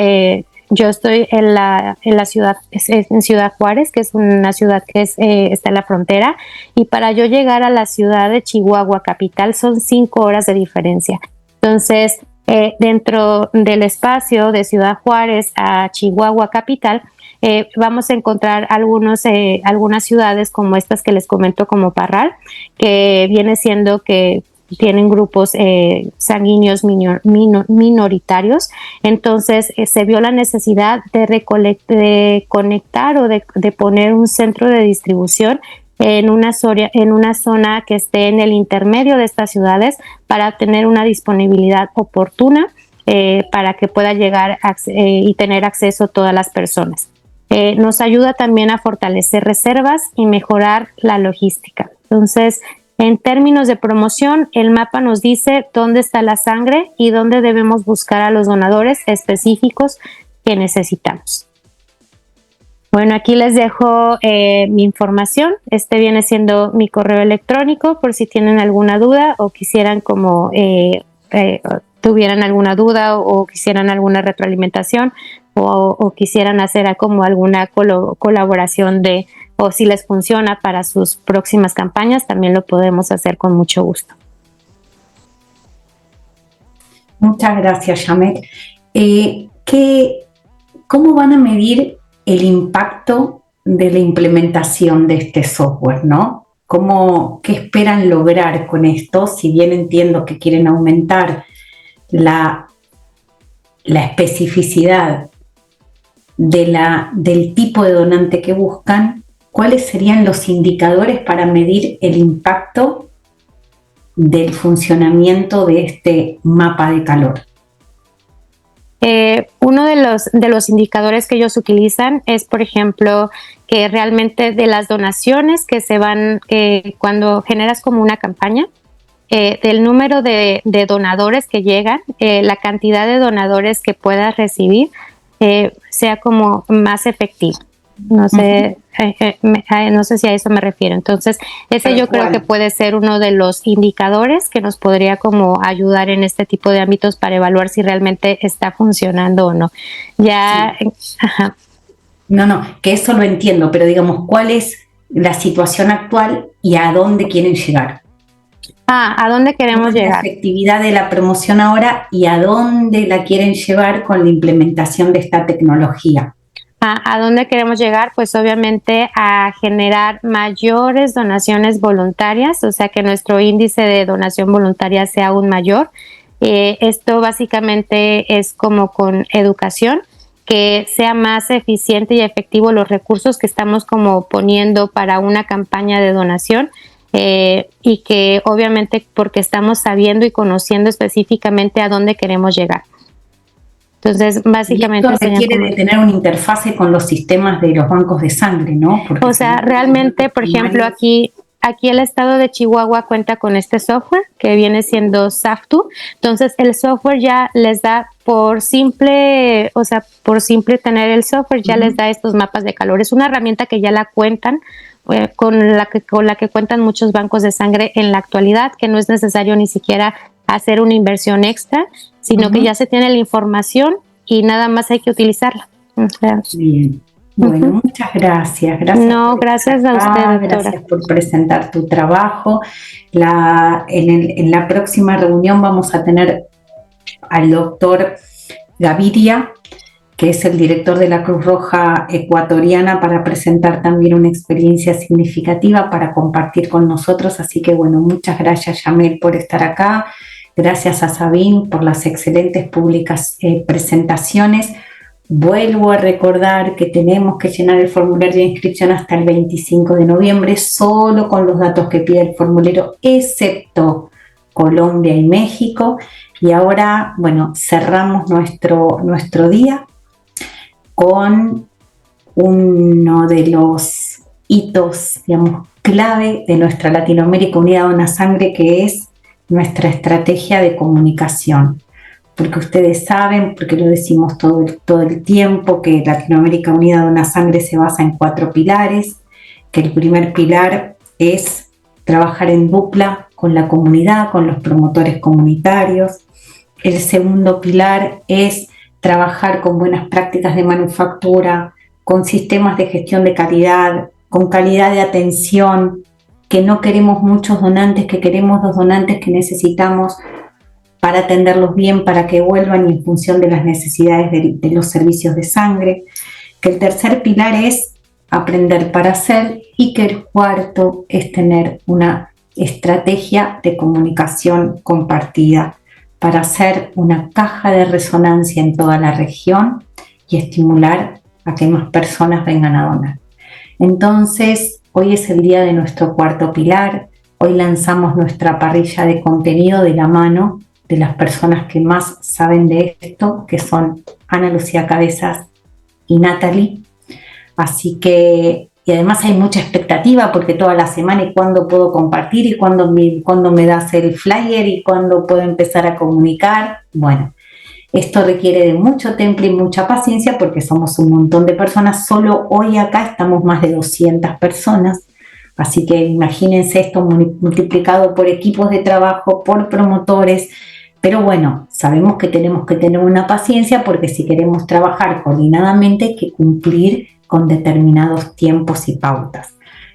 yo estoy en la ciudad, en Ciudad Juárez, que es una ciudad que está en la frontera, y para yo llegar a la ciudad de Chihuahua capital son 5 horas de diferencia. Entonces, dentro del espacio de Ciudad Juárez a Chihuahua capital, vamos a encontrar algunas ciudades como estas que les comento, como Parral, que viene siendo que tienen grupos sanguíneos minoritarios. Entonces se vio la necesidad de conectar o de poner un centro de distribución en una zona que esté en el intermedio de estas ciudades para tener una disponibilidad oportuna para que pueda llegar y tener acceso todas las personas. Nos ayuda también a fortalecer reservas y mejorar la logística. Entonces, en términos de promoción, el mapa nos dice dónde está la sangre y dónde debemos buscar a los donadores específicos que necesitamos. Bueno, aquí les dejo mi información. Este viene siendo mi correo electrónico por si tienen alguna duda o quisieran tuvieran alguna duda o quisieran alguna retroalimentación o quisieran hacer como alguna colaboración o si les funciona para sus próximas campañas, también lo podemos hacer con mucho gusto. Muchas gracias, Yamel. ¿Cómo van a medir el impacto de la implementación de este software, ¿no? ¿Qué esperan lograr con esto? Si bien entiendo que quieren aumentar la especificidad del tipo de donante que buscan, ¿cuáles serían los indicadores para medir el impacto del funcionamiento de este mapa de calor? Uno de los indicadores que ellos utilizan es, por ejemplo, que realmente de las donaciones que se van, cuando generas como una campaña, del número de donadores que llegan, la cantidad de donadores que puedas recibir, sea como más efectivo. No sé, no sé si a eso me refiero. Entonces, ese yo creo que puede ser uno de los indicadores que nos podría como ayudar en este tipo de ámbitos para evaluar si realmente está funcionando o no. Ya, sí. Ajá. No, que eso lo entiendo, pero digamos, ¿cuál es la situación actual y a dónde quieren llegar? ¿A dónde queremos llegar? La efectividad de la promoción ahora y a dónde la quieren llevar con la implementación de esta tecnología. ¿A dónde queremos llegar? Pues obviamente a generar mayores donaciones voluntarias, o sea que nuestro índice de donación voluntaria sea aún mayor. Esto básicamente es como con educación, que sea más eficiente y efectivo los recursos que estamos como poniendo para una campaña de donación, y que obviamente porque estamos sabiendo y conociendo específicamente a dónde queremos llegar. Entonces, básicamente... Y esto requiere de tener una interfase con los sistemas de los bancos de sangre, ¿no? Porque o sea, realmente, por ejemplo, aquí el estado de Chihuahua cuenta con este software que viene siendo SAFTU. Entonces, el software ya les da por simple tener el software, ya les da estos mapas de calor. Es una herramienta que ya la cuentan, con la que cuentan muchos bancos de sangre en la actualidad, que no es necesario ni siquiera hacer una inversión extra, sino que ya se tiene la información y nada más hay que utilizarla. O sea, bien. Bueno, muchas gracias. No, gracias a usted, doctora. Gracias por presentar tu trabajo. En la próxima reunión vamos a tener al doctor Gaviria, que es el director de la Cruz Roja Ecuatoriana, para presentar también una experiencia significativa para compartir con nosotros. Así que, bueno, muchas gracias, Yamel, por estar acá. Gracias a Sabine por las excelentes presentaciones. Vuelvo a recordar que tenemos que llenar el formulario de inscripción hasta el 25 de noviembre, solo con los datos que pide el formulario, excepto Colombia y México. Y ahora, bueno, cerramos nuestro día con uno de los hitos, digamos, clave de nuestra Latinoamérica Unida Dona Sangre, que es nuestra estrategia de comunicación. Porque ustedes saben, porque lo decimos todo el tiempo, que Latinoamérica Unida Dona Sangre se basa en 4 pilares, que el primer pilar es trabajar en dupla con la comunidad, con los promotores comunitarios. El segundo pilar es trabajar con buenas prácticas de manufactura, con sistemas de gestión de calidad, con calidad de atención, que no queremos muchos donantes, que queremos los donantes que necesitamos para atenderlos bien, para que vuelvan en función de las necesidades de los servicios de sangre. Que el tercer pilar es aprender para hacer, y que el cuarto es tener una estrategia de comunicación compartida para hacer una caja de resonancia en toda la región y estimular a que más personas vengan a donar. Entonces, hoy es el día de nuestro cuarto pilar. Hoy lanzamos nuestra parrilla de contenido de la mano de las personas que más saben de esto, que son Ana Lucía Cabezas y Natalie. Así que, y además hay mucha expectativa porque toda la semana, y cuándo puedo compartir, y cuándo me das el flyer, y cuándo puedo empezar a comunicar. Bueno, esto requiere de mucho temple y mucha paciencia porque somos un montón de personas. Solo hoy acá estamos más de 200 personas. Así que imagínense esto multiplicado por equipos de trabajo, por promotores. Pero bueno, sabemos que tenemos que tener una paciencia porque si queremos trabajar coordinadamente hay que cumplir con determinados tiempos y pautas.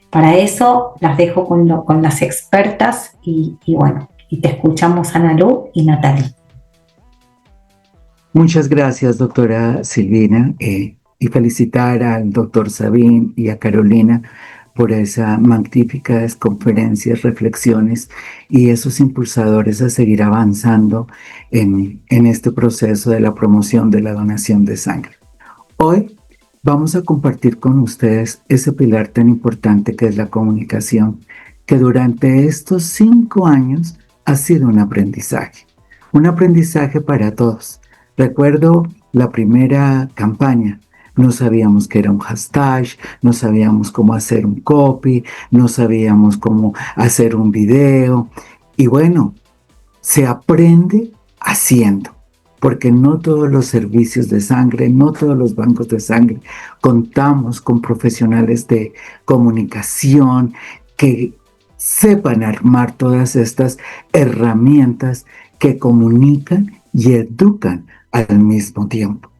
Para eso las dejo con las expertas y bueno, y te escuchamos, Ana Lu y Natalie. Muchas gracias, doctora Silvina, y felicitar al doctor Sabin y a Carolina por esas magníficas conferencias, reflexiones y esos impulsadores a seguir avanzando en este proceso de la promoción de la donación de sangre. Hoy vamos a compartir con ustedes ese pilar tan importante que es la comunicación, que durante estos 5 años ha sido un aprendizaje para todos. Recuerdo la primera campaña. No sabíamos qué era un hashtag, no sabíamos cómo hacer un copy, no sabíamos cómo hacer un video. Y bueno, se aprende haciendo, porque no todos los servicios de sangre, no todos los bancos de sangre contamos con profesionales de comunicación que sepan armar todas estas herramientas que comunican y educan al mismo tiempo.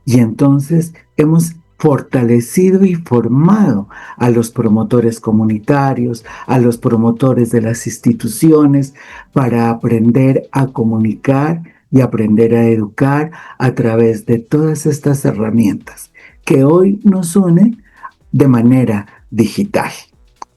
Y entonces hemos fortalecido y formado a los promotores comunitarios, a los promotores de las instituciones, para aprender a comunicar y aprender a educar a través de todas estas herramientas que hoy nos unen de manera digital.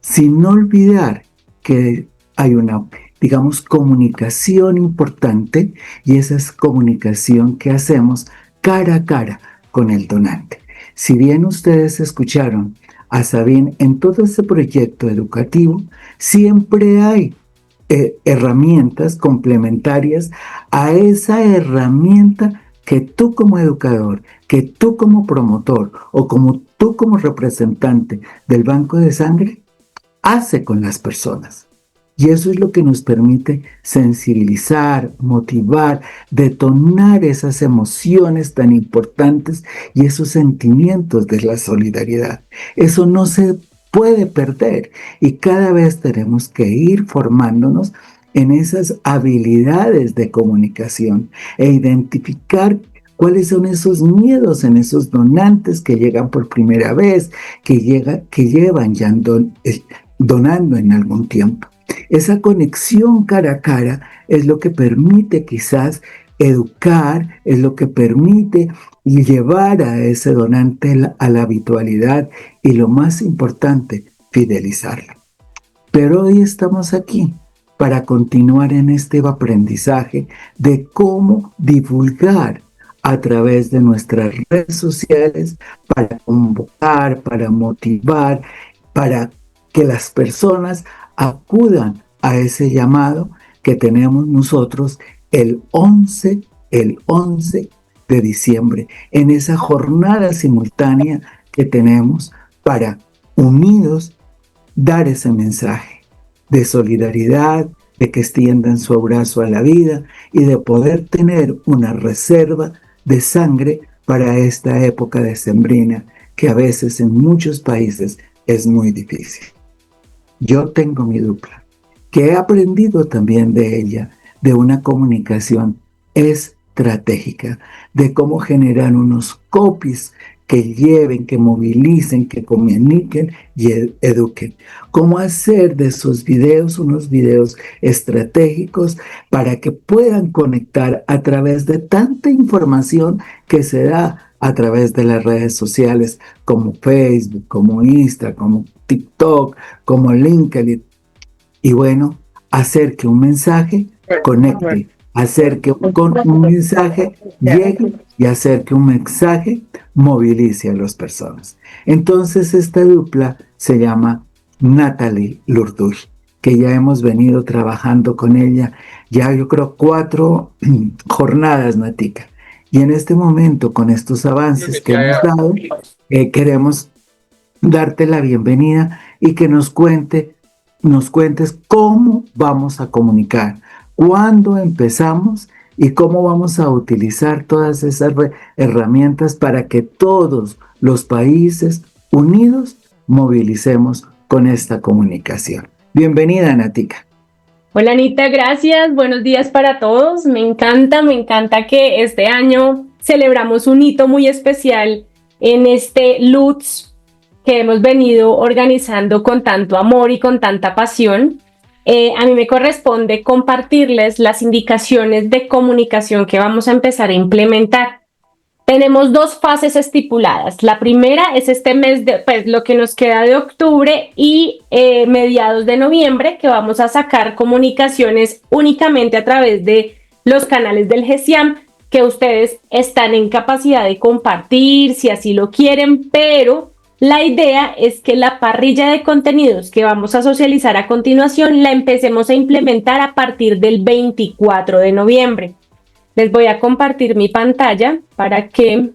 Sin olvidar que hay una, digamos, comunicación importante, y esa es comunicación que hacemos cara a cara con el donante. Si bien ustedes escucharon a Sabine en todo ese proyecto educativo, siempre hay herramientas complementarias a esa herramienta que tú como educador, que tú como promotor o como tú como representante del banco de sangre hace con las personas. Y eso es lo que nos permite sensibilizar, motivar, detonar esas emociones tan importantes y esos sentimientos de la solidaridad. Eso no se puede perder y cada vez tenemos que ir formándonos en esas habilidades de comunicación e identificar cuáles son esos miedos en esos donantes que llegan por primera vez, que llevan ya donando en algún tiempo. Esa conexión cara a cara es lo que permite quizás educar, es lo que permite llevar a ese donante a la habitualidad y, lo más importante, fidelizarlo. Pero hoy estamos aquí para continuar en este aprendizaje de cómo divulgar a través de nuestras redes sociales para convocar, para motivar, para que las personas acudan a ese llamado que tenemos nosotros el 11 de diciembre, en esa jornada simultánea que tenemos para unidos dar ese mensaje de solidaridad, de que extiendan su abrazo a la vida y de poder tener una reserva de sangre para esta época decembrina que a veces en muchos países es muy difícil. Yo tengo mi dupla, que he aprendido también de ella, de una comunicación, es estratégica de cómo generar unos copies que lleven, que movilicen, que comuniquen y eduquen. Cómo hacer de esos videos unos videos estratégicos para que puedan conectar a través de tanta información que se da a través de las redes sociales como Facebook, como Insta, como TikTok, como LinkedIn. Y bueno, hacer que un mensaje conecte, hacer que un mensaje llegue y hacer que un mensaje movilice a las personas. Entonces esta dupla se llama Natalie Lurduy, que ya hemos venido trabajando con ella ya yo creo 4 jornadas, Natica. Y en este momento, con estos avances que hemos dado, queremos darte la bienvenida y que nos cuentes cómo vamos a comunicar, cuándo empezamos y cómo vamos a utilizar todas esas herramientas para que todos los países unidos movilicemos con esta comunicación. Bienvenida, Natica. Hola Anita, gracias. Buenos días para todos. Me encanta que este año celebramos un hito muy especial en este LUTS que hemos venido organizando con tanto amor y con tanta pasión. A mí me corresponde compartirles las indicaciones de comunicación que vamos a empezar a implementar. Tenemos 2 fases estipuladas. La primera es este mes, lo que nos queda de octubre y mediados de noviembre, que vamos a sacar comunicaciones únicamente a través de los canales del GESIAM, que ustedes están en capacidad de compartir si así lo quieren, pero la idea es que la parrilla de contenidos que vamos a socializar a continuación la empecemos a implementar a partir del 24 de noviembre. Les voy a compartir mi pantalla para que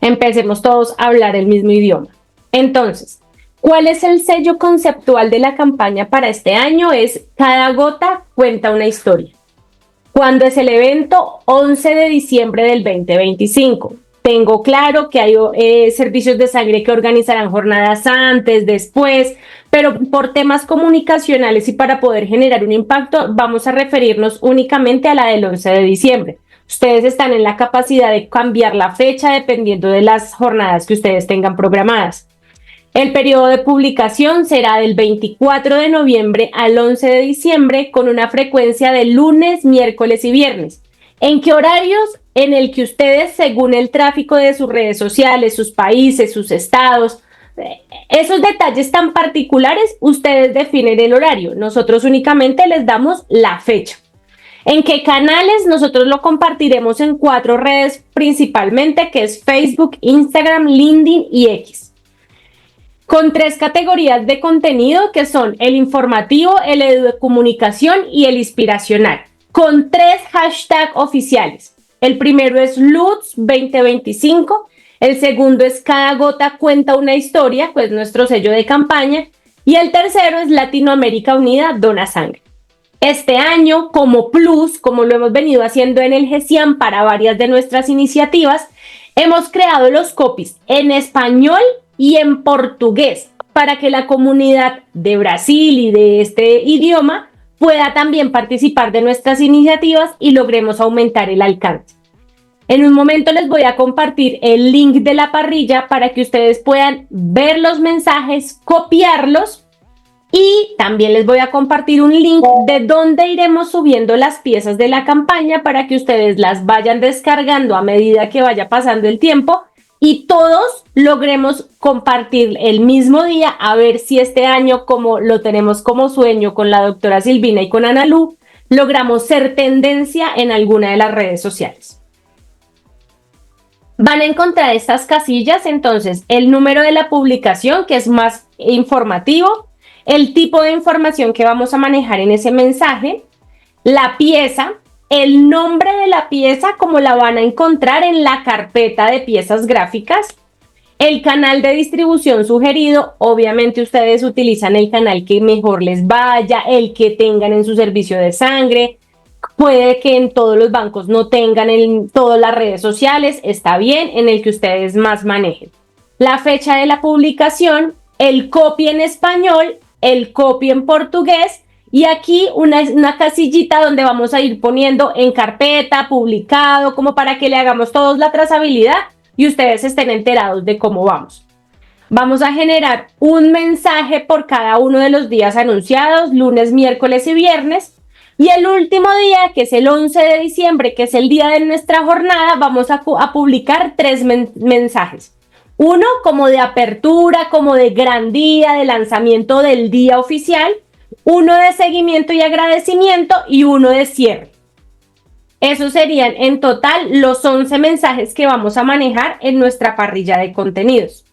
empecemos todos a hablar el mismo idioma. Entonces, ¿cuál es el sello conceptual de la campaña para este año? Es cada gota cuenta una historia. ¿Cuándo es el evento? 11 de diciembre del 2025. Tengo claro que hay servicios de sangre que organizarán jornadas antes, después, pero por temas comunicacionales y para poder generar un impacto, vamos a referirnos únicamente a la del 11 de diciembre. Ustedes están en la capacidad de cambiar la fecha dependiendo de las jornadas que ustedes tengan programadas. El periodo de publicación será del 24 de noviembre al 11 de diciembre con una frecuencia de lunes, miércoles y viernes. ¿En qué horarios? En el que ustedes, según el tráfico de sus redes sociales, sus países, sus estados, esos detalles tan particulares, ustedes definen el horario. Nosotros únicamente les damos la fecha. ¿En qué canales? Nosotros lo compartiremos en 4 redes principalmente, que es Facebook, Instagram, LinkedIn y X. Con 3 categorías de contenido, que son el informativo, el de comunicación y el inspiracional. Con 3 hashtags oficiales. El primero es LUTS 2025, el segundo es Cada Gota Cuenta una Historia, pues nuestro sello de campaña, y el tercero es Latinoamérica Unida Dona Sangre. Este año, como plus, como lo hemos venido haciendo en el GESIAM para varias de nuestras iniciativas, hemos creado los copies en español y en portugués para que la comunidad de Brasil y de este idioma pueda también participar de nuestras iniciativas y logremos aumentar el alcance. En un momento les voy a compartir el link de la parrilla para que ustedes puedan ver los mensajes, copiarlos y también les voy a compartir un link de donde iremos subiendo las piezas de la campaña para que ustedes las vayan descargando a medida que vaya pasando el tiempo y todos logremos compartir el mismo día, a ver si este año, como lo tenemos como sueño con la doctora Silvina y con Ana Lu, logramos ser tendencia en alguna de las redes sociales. Van a encontrar estas casillas, entonces, el número de la publicación, que es más informativo, el tipo de información que vamos a manejar en ese mensaje, la pieza, el nombre de la pieza como la van a encontrar en la carpeta de piezas gráficas, el canal de distribución sugerido, obviamente ustedes utilizan el canal que mejor les vaya, el que tengan en su servicio de sangre, puede que en todos los bancos no tengan en todas las redes sociales, está bien, en el que ustedes más manejen. La fecha de la publicación, el copy en español, el copy en portugués Y aquí una casillita donde vamos a ir poniendo en carpeta, publicado, como para que le hagamos todos la trazabilidad y ustedes estén enterados de cómo vamos. Vamos a generar un mensaje por cada uno de los días anunciados, lunes, miércoles y viernes. Y el último día, que es el 11 de diciembre, que es el día de nuestra jornada, vamos a publicar 3 mensajes. Uno como de apertura, como de gran día, de lanzamiento del día oficial. Uno de seguimiento y agradecimiento y uno de cierre. Esos serían en total los 11 mensajes que vamos a manejar en nuestra parrilla de contenidos.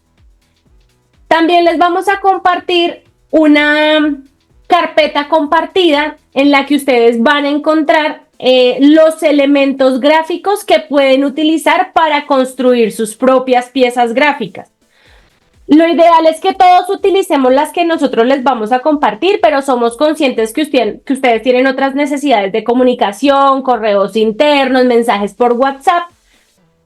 También les vamos a compartir una carpeta compartida en la que ustedes van a encontrar los elementos gráficos que pueden utilizar para construir sus propias piezas gráficas. Lo ideal es que todos utilicemos las que nosotros les vamos a compartir, pero somos conscientes que ustedes tienen otras necesidades de comunicación, correos internos, mensajes por WhatsApp.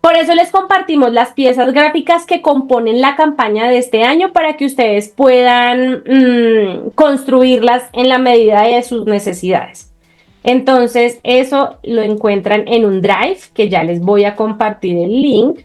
Por eso les compartimos las piezas gráficas que componen la campaña de este año para que ustedes puedan construirlas en la medida de sus necesidades. Entonces, eso lo encuentran en un Drive, que ya les voy a compartir el link,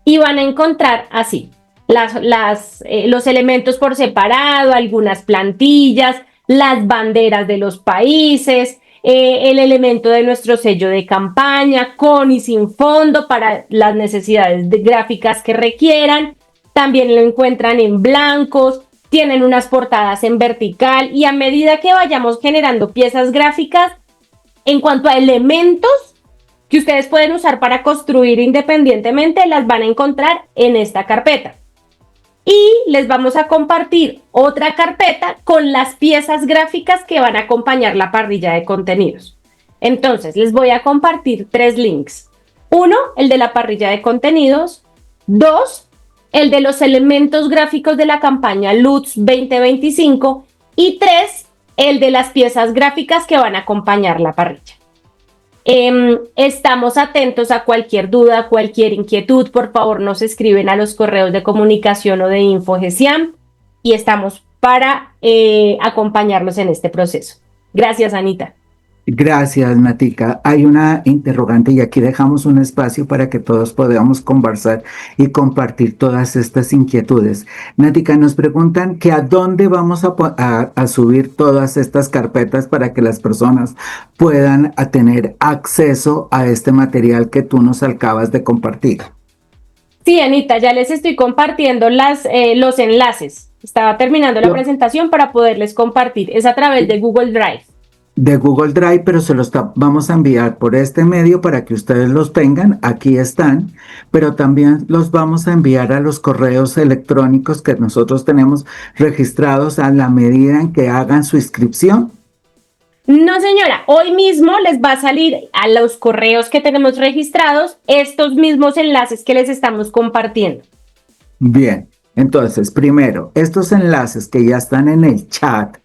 y van a encontrar así los elementos por separado, algunas plantillas, las banderas de los países, el elemento de nuestro sello de campaña, con y sin fondo para las necesidades gráficas que requieran. También lo encuentran en blancos, tienen unas portadas en vertical y a medida que vayamos generando piezas gráficas, en cuanto a elementos que ustedes pueden usar para construir independientemente, las van a encontrar en esta carpeta. Y les vamos a compartir otra carpeta con las piezas gráficas que van a acompañar la parrilla de contenidos. Entonces, les voy a compartir 3 links. 1, el de la parrilla de contenidos. 2, el de los elementos gráficos de la campaña LUTS 2025. Y 3, el de las piezas gráficas que van a acompañar la parrilla. Estamos atentos a cualquier duda, cualquier inquietud. Por favor, nos escriben a los correos de comunicación o de InfoGESIAM y estamos para acompañarlos en este proceso. Gracias, Anita. Gracias, Natica. Hay una interrogante y aquí dejamos un espacio para que todos podamos conversar y compartir todas estas inquietudes. Natica, nos preguntan que a dónde vamos a subir todas estas carpetas para que las personas puedan tener acceso a este material que tú nos acabas de compartir. Sí, Anita, ya les estoy compartiendo los enlaces. Estaba terminando la presentación para poderles compartir. Es a través de Google Drive. De Google Drive, pero vamos a enviar por este medio para que ustedes los tengan, aquí están, pero también los vamos a enviar a los correos electrónicos que nosotros tenemos registrados a la medida en que hagan su inscripción. No, señora, hoy mismo les va a salir a los correos que tenemos registrados estos mismos enlaces que les estamos compartiendo. Bien, entonces, primero, estos enlaces que ya están en el chat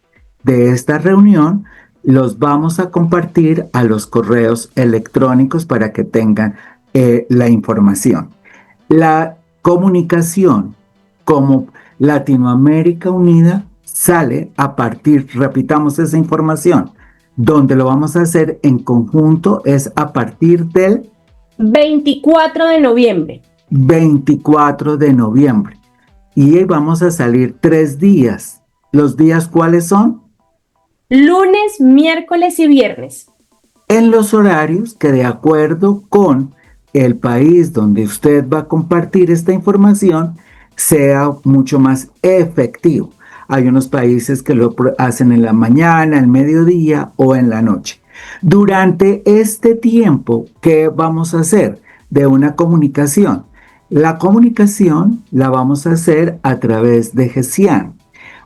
de esta reunión, los vamos a compartir a los correos electrónicos para que tengan la información. La comunicación como Latinoamérica Unida sale a partir, repitamos esa información, donde lo vamos a hacer en conjunto es a partir del 24 de noviembre. 24 de noviembre. Y vamos a salir 3 días. ¿Los días cuáles son? Lunes, miércoles y viernes. En los horarios que de acuerdo con el país donde usted va a compartir esta información sea mucho más efectivo. Hay unos países que lo hacen en la mañana, el mediodía o en la noche. Durante este tiempo, ¿qué vamos a hacer de una comunicación? La comunicación la vamos a hacer a través de GESIAM.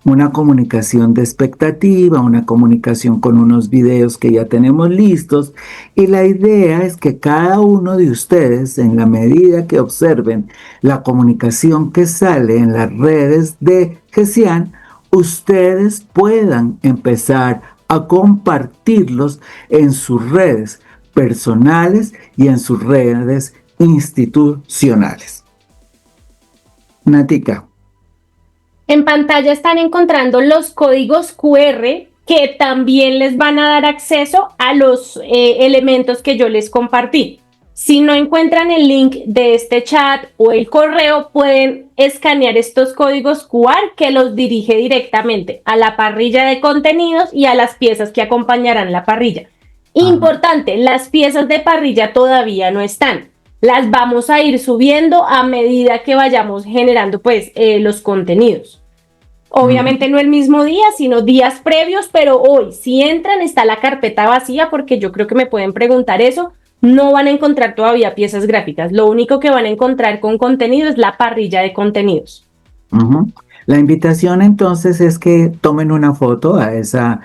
Una comunicación de expectativa, una comunicación con unos videos que ya tenemos listos y la idea es que cada uno de ustedes, en la medida que observen la comunicación que sale en las redes de GESIAM, ustedes puedan empezar a compartirlos en sus redes personales y en sus redes institucionales. Natica. En pantalla están encontrando los códigos QR que también les van a dar acceso a los elementos que yo les compartí. Si no encuentran el link de este chat o el correo, pueden escanear estos códigos QR que los dirige directamente a la parrilla de contenidos y a las piezas que acompañarán la parrilla. Importante, las piezas de parrilla todavía no están. Las vamos a ir subiendo a medida que vayamos generando pues los contenidos. Obviamente no el mismo día, sino días previos, pero hoy, si entran, está la carpeta vacía, porque yo creo que me pueden preguntar eso. No van a encontrar todavía piezas gráficas. Lo único que van a encontrar con contenido es la parrilla de contenidos. La invitación entonces es que tomen una foto a esa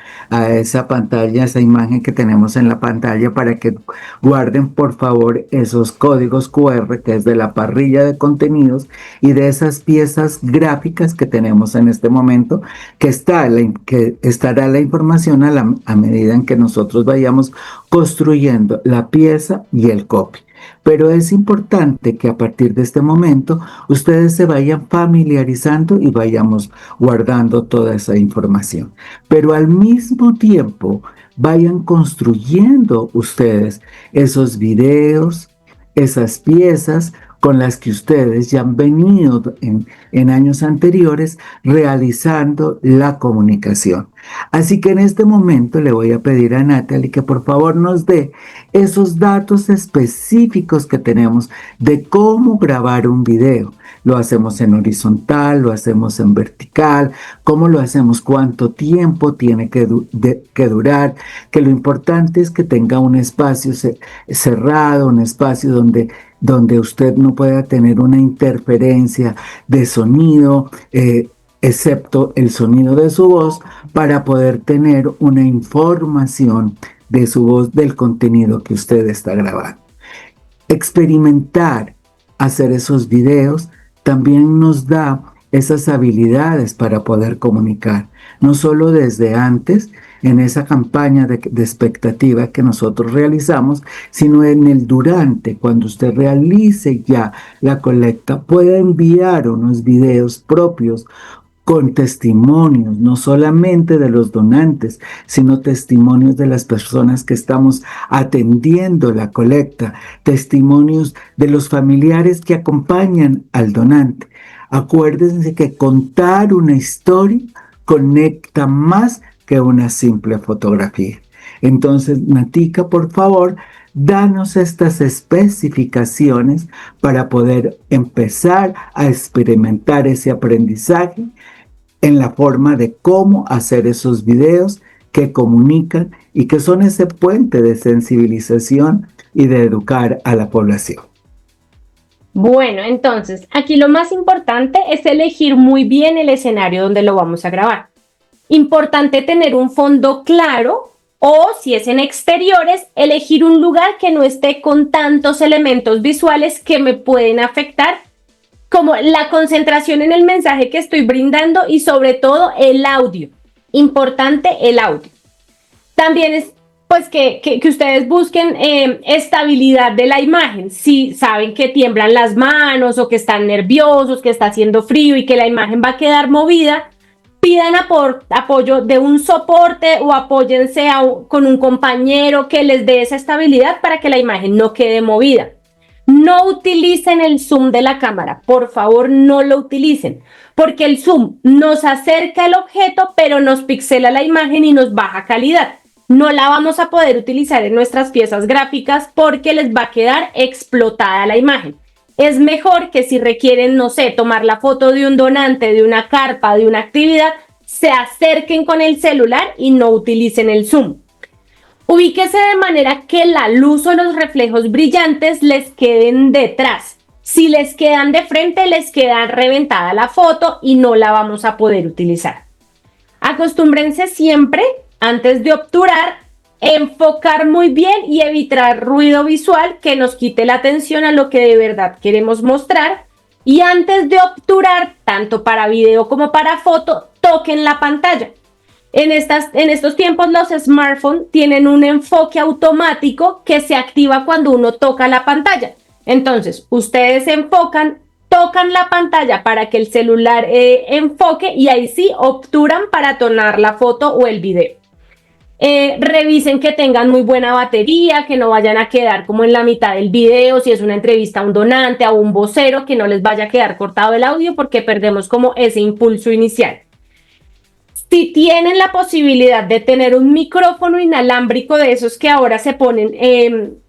pantalla, a esa imagen que tenemos en la pantalla, para que guarden por favor esos códigos QR que es de la parrilla de contenidos y de esas piezas gráficas que tenemos en este momento, que estará la información a medida en que nosotros vayamos construyendo la pieza y el copy. Pero es importante que a partir de este momento ustedes se vayan familiarizando y vayamos guardando toda esa información. Pero al mismo tiempo vayan construyendo ustedes esos videos, esas piezas con las que ustedes ya han venido en años anteriores realizando la comunicación. Así que en este momento le voy a pedir a Natalie que por favor nos dé esos datos específicos que tenemos de cómo grabar un video. Lo hacemos en horizontal, lo hacemos en vertical, cómo lo hacemos, cuánto tiempo tiene que durar, que lo importante es que tenga un espacio cerrado, un espacio donde usted no pueda tener una interferencia de sonido, excepto el sonido de su voz, para poder tener una información de su voz del contenido que usted está grabando. Experimentar hacer esos videos también nos da esas habilidades para poder comunicar, no solo desde antes, en esa campaña de expectativa que nosotros realizamos, sino en el durante, cuando usted realice ya la colecta, pueda enviar unos videos propios con testimonios, no solamente de los donantes, sino testimonios de las personas que estamos atendiendo la colecta, testimonios de los familiares que acompañan al donante. Acuérdense que contar una historia conecta más que una simple fotografía. Entonces, Natica, por favor, danos estas especificaciones para poder empezar a experimentar ese aprendizaje en la forma de cómo hacer esos videos que comunican y que son ese puente de sensibilización y de educar a la población. Bueno, entonces, aquí lo más importante es elegir muy bien el escenario donde lo vamos a grabar. Importante tener un fondo claro, o si es en exteriores, elegir un lugar que no esté con tantos elementos visuales que me pueden afectar, como la concentración en el mensaje que estoy brindando y sobre todo el audio. Importante el audio. También es pues que ustedes busquen estabilidad de la imagen. Si saben que tiemblan las manos o que están nerviosos, que está haciendo frío y que la imagen va a quedar movida, pidan apoyo de un soporte o apóyense con un compañero que les dé esa estabilidad para que la imagen no quede movida. No utilicen el zoom de la cámara, por favor no lo utilicen, porque el zoom nos acerca al objeto pero nos pixela la imagen y nos baja calidad. No la vamos a poder utilizar en nuestras piezas gráficas porque les va a quedar explotada la imagen. Es mejor que si requieren, no sé, tomar la foto de un donante, de una carpa, de una actividad, se acerquen con el celular y no utilicen el zoom. Ubíquese de manera que la luz o los reflejos brillantes les queden detrás. Si les quedan de frente, les queda reventada la foto y no la vamos a poder utilizar. Acostúmbrense siempre, antes de obturar, enfocar muy bien y evitar ruido visual que nos quite la atención a lo que de verdad queremos mostrar. Y antes de obturar, tanto para video como para foto, toquen la pantalla. En estos tiempos los smartphones tienen un enfoque automático que se activa cuando uno toca la pantalla. Entonces, ustedes enfocan, tocan la pantalla para que el celular enfoque y ahí sí obturan para tomar la foto o el video. Revisen que tengan muy buena batería, que no vayan a quedar como en la mitad del video, si es una entrevista a un donante, a un vocero, que no les vaya a quedar cortado el audio porque perdemos como ese impulso inicial. Si tienen la posibilidad de tener un micrófono inalámbrico de esos que ahora se ponen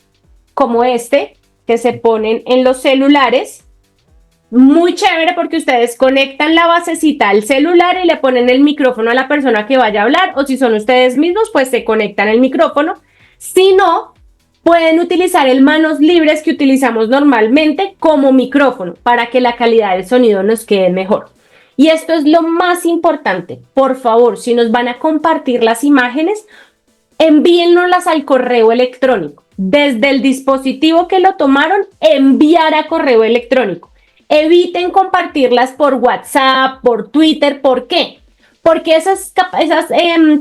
como que se ponen en los celulares, muy chévere porque ustedes conectan la basecita al celular y le ponen el micrófono a la persona que vaya a hablar, o si son ustedes mismos, pues se conectan el micrófono. Si no, pueden utilizar el manos libres que utilizamos normalmente como micrófono para que la calidad del sonido nos quede mejor. Y esto es lo más importante. Por favor, si nos van a compartir las imágenes, envíennoslas al correo electrónico. Desde el dispositivo que lo tomaron, enviar a correo electrónico. Eviten compartirlas por WhatsApp, por Twitter. ¿Por qué? Porque esas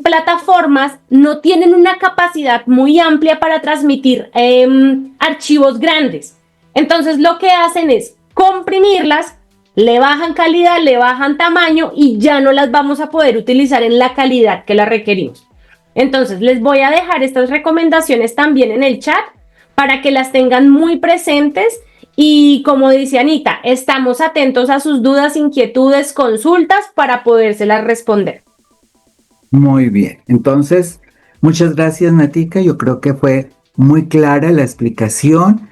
plataformas no tienen una capacidad muy amplia para transmitir archivos grandes. Entonces lo que hacen es comprimirlas, le bajan calidad, le bajan tamaño y ya no las vamos a poder utilizar en la calidad que las requerimos. Entonces les voy a dejar estas recomendaciones también en el chat para que las tengan muy presentes. Y como dice Anita, estamos atentos a sus dudas, inquietudes, consultas para podérselas responder. Muy bien. Entonces, muchas gracias, Natica. Yo creo que fue muy clara la explicación.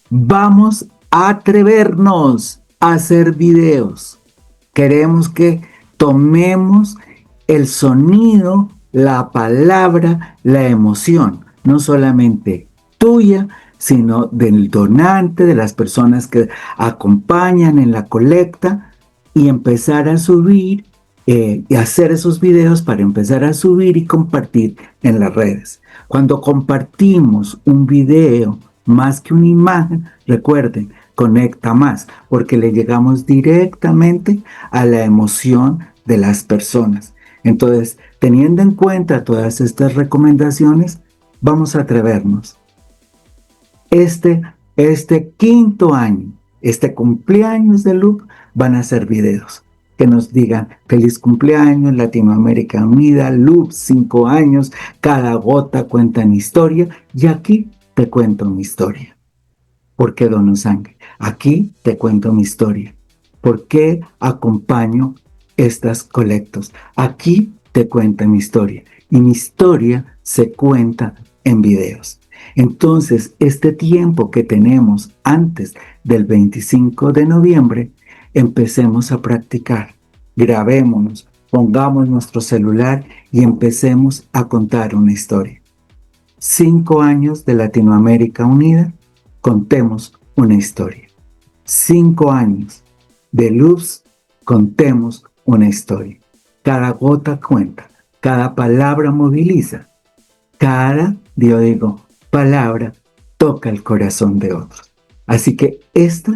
Vamos a atrevernos a hacer videos. Queremos que tomemos el sonido, la palabra, la emoción, no solamente tuya, sino del donante, de las personas que acompañan en la colecta, y empezar a subir y hacer esos videos para empezar a subir y compartir en las redes. Cuando compartimos un video más que una imagen, recuerden, conecta más, porque le llegamos directamente a la emoción de las personas. Entonces, teniendo en cuenta todas estas recomendaciones, vamos a atrevernos. Este quinto año, este cumpleaños de Loop, van a ser videos que nos digan feliz cumpleaños, Latinoamérica Unida, Loop, 5 años, cada gota cuenta una historia, y aquí te cuento mi historia. ¿Por qué dono sangre? Aquí te cuento mi historia. ¿Por qué acompaño estas colectas? Aquí te cuento mi historia. Y mi historia se cuenta en videos. Entonces, este tiempo que tenemos antes del 25 de noviembre, empecemos a practicar. Grabémonos, pongamos nuestro celular y empecemos a contar una historia. 5 años de Latinoamérica Unida, contemos una historia. 5 años de luz, contemos una historia. Cada gota cuenta, cada palabra moviliza, palabra toca el corazón de otros. Así que este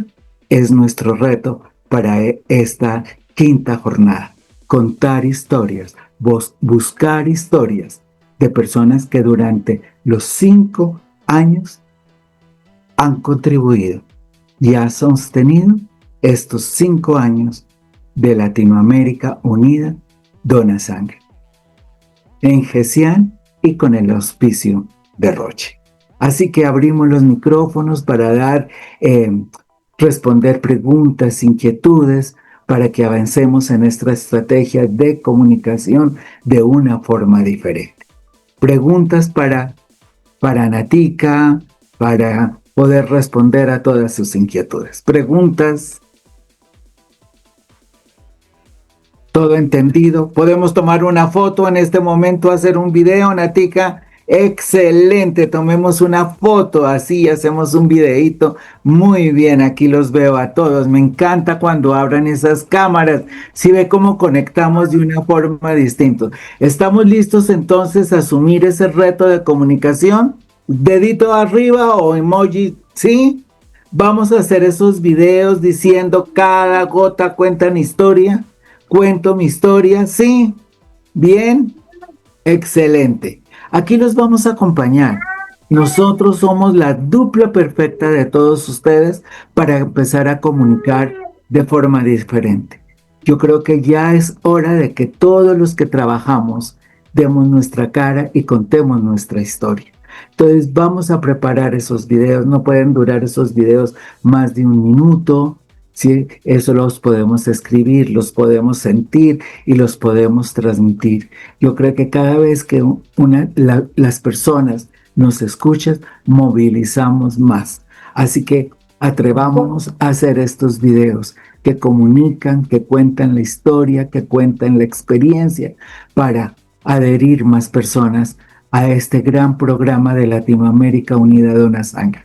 es nuestro reto para esta quinta jornada. Contar historias, buscar historias de personas que durante los 5 años han contribuido y han sostenido estos 5 años de Latinoamérica Unida Dona Sangre. En GESIAN y con el auspicio de Roche. Así que abrimos los micrófonos para responder preguntas, inquietudes, para que avancemos en nuestra estrategia de comunicación de una forma diferente. Preguntas para Natica, para poder responder a todas sus inquietudes. Preguntas. ¿Todo entendido? ¿Podemos tomar una foto en este momento, hacer un video, Natica? Excelente, tomemos una foto, así hacemos un videíto. Muy bien, aquí los veo a todos. Me encanta cuando abran esas cámaras. Si ve cómo conectamos de una forma distinta. ¿Estamos listos entonces a asumir ese reto de comunicación? Dedito arriba o emoji, ¿sí? Vamos a hacer esos videos diciendo cada gota cuenta una historia. Cuento mi historia, ¿sí? Bien, excelente. Aquí los vamos a acompañar. Nosotros somos la dupla perfecta de todos ustedes para empezar a comunicar de forma diferente. Yo creo que ya es hora de que todos los que trabajamos demos nuestra cara y contemos nuestra historia. Entonces vamos a preparar esos videos, no pueden durar esos videos más de 1 minuto, ¿sí? Eso los podemos escribir, los podemos sentir y los podemos transmitir. Yo creo que cada vez que las personas nos escuchan, movilizamos más. Así que atrevámonos a hacer estos videos que comunican, que cuentan la historia, que cuentan la experiencia, para adherir más personas a este gran programa de Latinoamérica Unida Dona Sangre.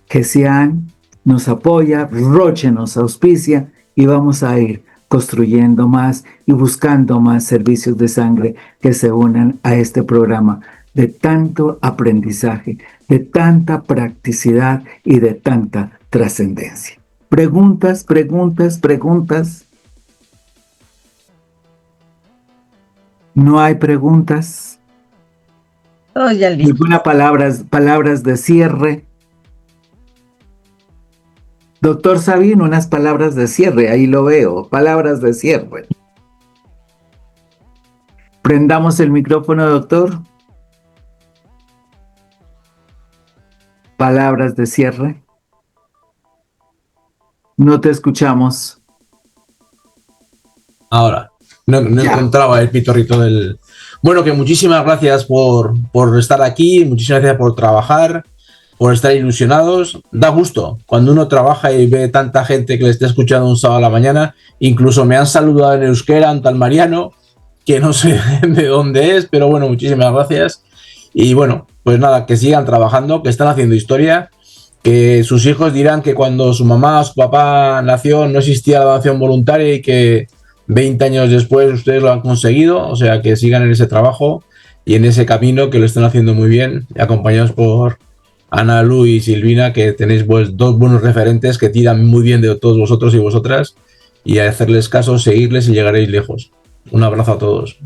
GESIAN nos apoya, Roche nos auspicia y vamos a ir construyendo más y buscando más servicios de sangre que se unan a este programa de tanto aprendizaje, de tanta practicidad y de tanta trascendencia. Preguntas, preguntas, preguntas. ¿No hay preguntas? Todos ya listos. ¿Alguna palabras de cierre? Doctor Sabin, unas palabras de cierre, ahí lo veo, palabras de cierre. Prendamos el micrófono, doctor. Palabras de cierre. No te escuchamos. Ahora, no encontraba el pitorrito del... Bueno, que muchísimas gracias por estar aquí, muchísimas gracias por trabajar, por estar ilusionados. Da gusto cuando uno trabaja y ve tanta gente que le está escuchando un sábado a la mañana. Incluso me han saludado en euskera, un tal Mariano, que no sé de dónde es, pero bueno, muchísimas gracias. Y bueno, pues nada, que sigan trabajando, que están haciendo historia, que sus hijos dirán que cuando su mamá o su papá nació no existía la donación voluntaria y que 20 años después ustedes lo han conseguido, o sea, que sigan en ese trabajo y en ese camino, que lo están haciendo muy bien, acompañados por Ana Lu y Silvina, que tenéis pues 2 buenos referentes que tiran muy bien de todos vosotros y vosotras, y a hacerles caso, seguirles y llegaréis lejos. Un abrazo a todos.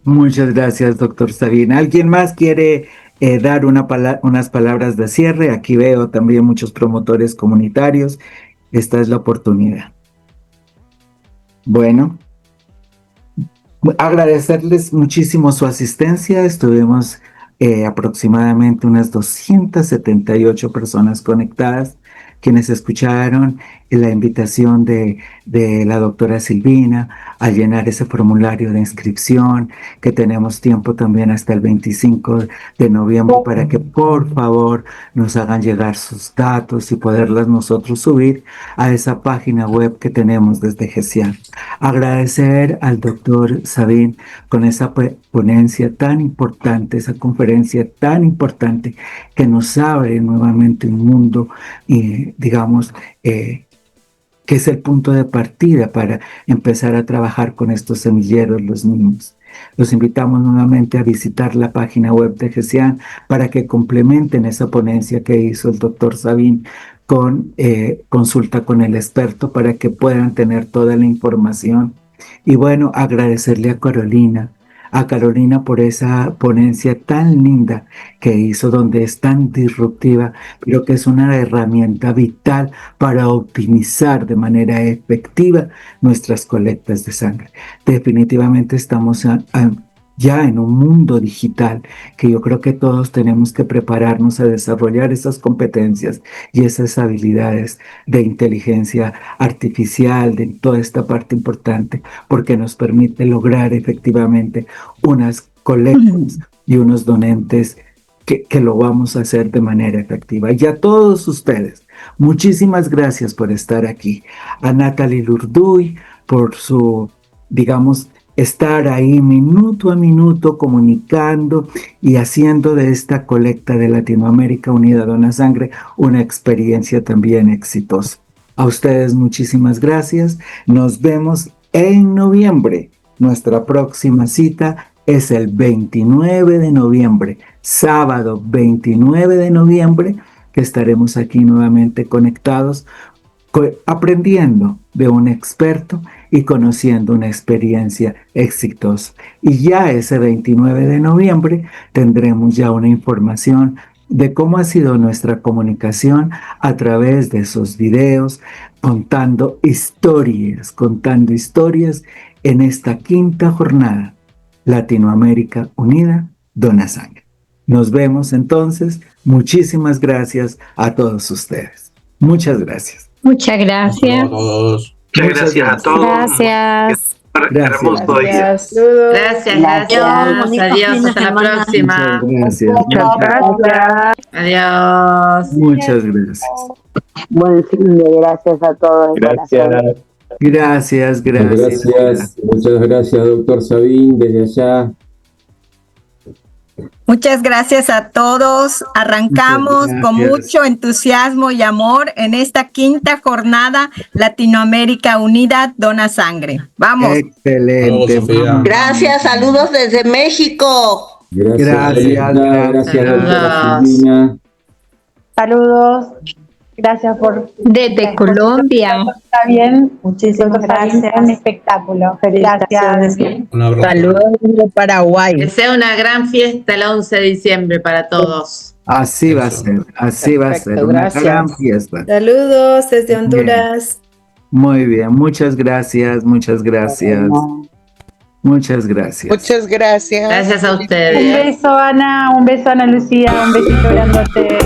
Muchas gracias, doctor Sabin. ¿Alguien más quiere dar unas palabras de cierre? Aquí veo también muchos promotores comunitarios. Esta es la oportunidad. Bueno, agradecerles muchísimo su asistencia. Estuvimos aproximadamente unas 278 personas conectadas, quienes escucharon la invitación de la doctora Silvina a llenar ese formulario de inscripción, que tenemos tiempo también hasta el 25 de noviembre para que por favor nos hagan llegar sus datos y poderlas nosotros subir a esa página web que tenemos desde GESIAN. Agradecer al doctor Sabin con esa ponencia tan importante, esa conferencia tan importante que nos abre nuevamente un mundo y digamos que es el punto de partida para empezar a trabajar con estos semilleros, los niños. Los invitamos nuevamente a visitar la página web de GESIAN para que complementen esa ponencia que hizo el doctor Sabin con consulta con el experto, para que puedan tener toda la información. Y bueno, agradecerle a Carolina por esa ponencia tan linda que hizo, donde es tan disruptiva, pero que es una herramienta vital para optimizar de manera efectiva nuestras colectas de sangre. Definitivamente estamos ya en un mundo digital, que yo creo que todos tenemos que prepararnos a desarrollar esas competencias y esas habilidades de inteligencia artificial, de toda esta parte importante, porque nos permite lograr efectivamente unas colectas y unos donantes que lo vamos a hacer de manera efectiva. Y a todos ustedes, muchísimas gracias por estar aquí. A Natalie Lurduy por su, digamos, estar ahí minuto a minuto comunicando y haciendo de esta colecta de Latinoamérica Unida Dona Sangre una experiencia también exitosa. A ustedes muchísimas gracias. Nos vemos en noviembre. Nuestra próxima cita es el 29 de noviembre, sábado 29 de noviembre, que estaremos aquí nuevamente conectados, aprendiendo de un experto y conociendo una experiencia exitosa. Y ya ese 29 de noviembre tendremos ya una información de cómo ha sido nuestra comunicación a través de esos videos, contando historias en esta 5ª jornada Latinoamérica Unida dona sangre. Nos vemos entonces. Muchísimas gracias a todos ustedes. Muchas gracias. Muchas gracias. A todos. Muchas gracias a todos. Gracias. Hermoso día. Gracias. Adiós. Hasta la próxima. Gracias. Adiós. Muchas gracias. Buen fin de gracias a todos. Gracias. Muchas gracias, doctor Sabín, desde allá. Muchas gracias a todos. Arrancamos con mucho entusiasmo y amor en esta 5ª jornada Latinoamérica Unida Dona Sangre. Vamos. Excelente. Vamos. Gracias, saludos desde México. Gracias, doctora Silvina. Saludos. Gracias por... Desde Colombia. Está bien. Muchísimas gracias. Un espectáculo. Gracias. Un abrazo. Saludos desde Paraguay. Que sea una gran fiesta el 11 de diciembre para todos. Así va a ser. Una gran fiesta. Saludos desde Honduras. Muy bien. Muchas gracias. Muchas gracias Gracias a ustedes. Un beso, Ana Lucía. Un besito grandote.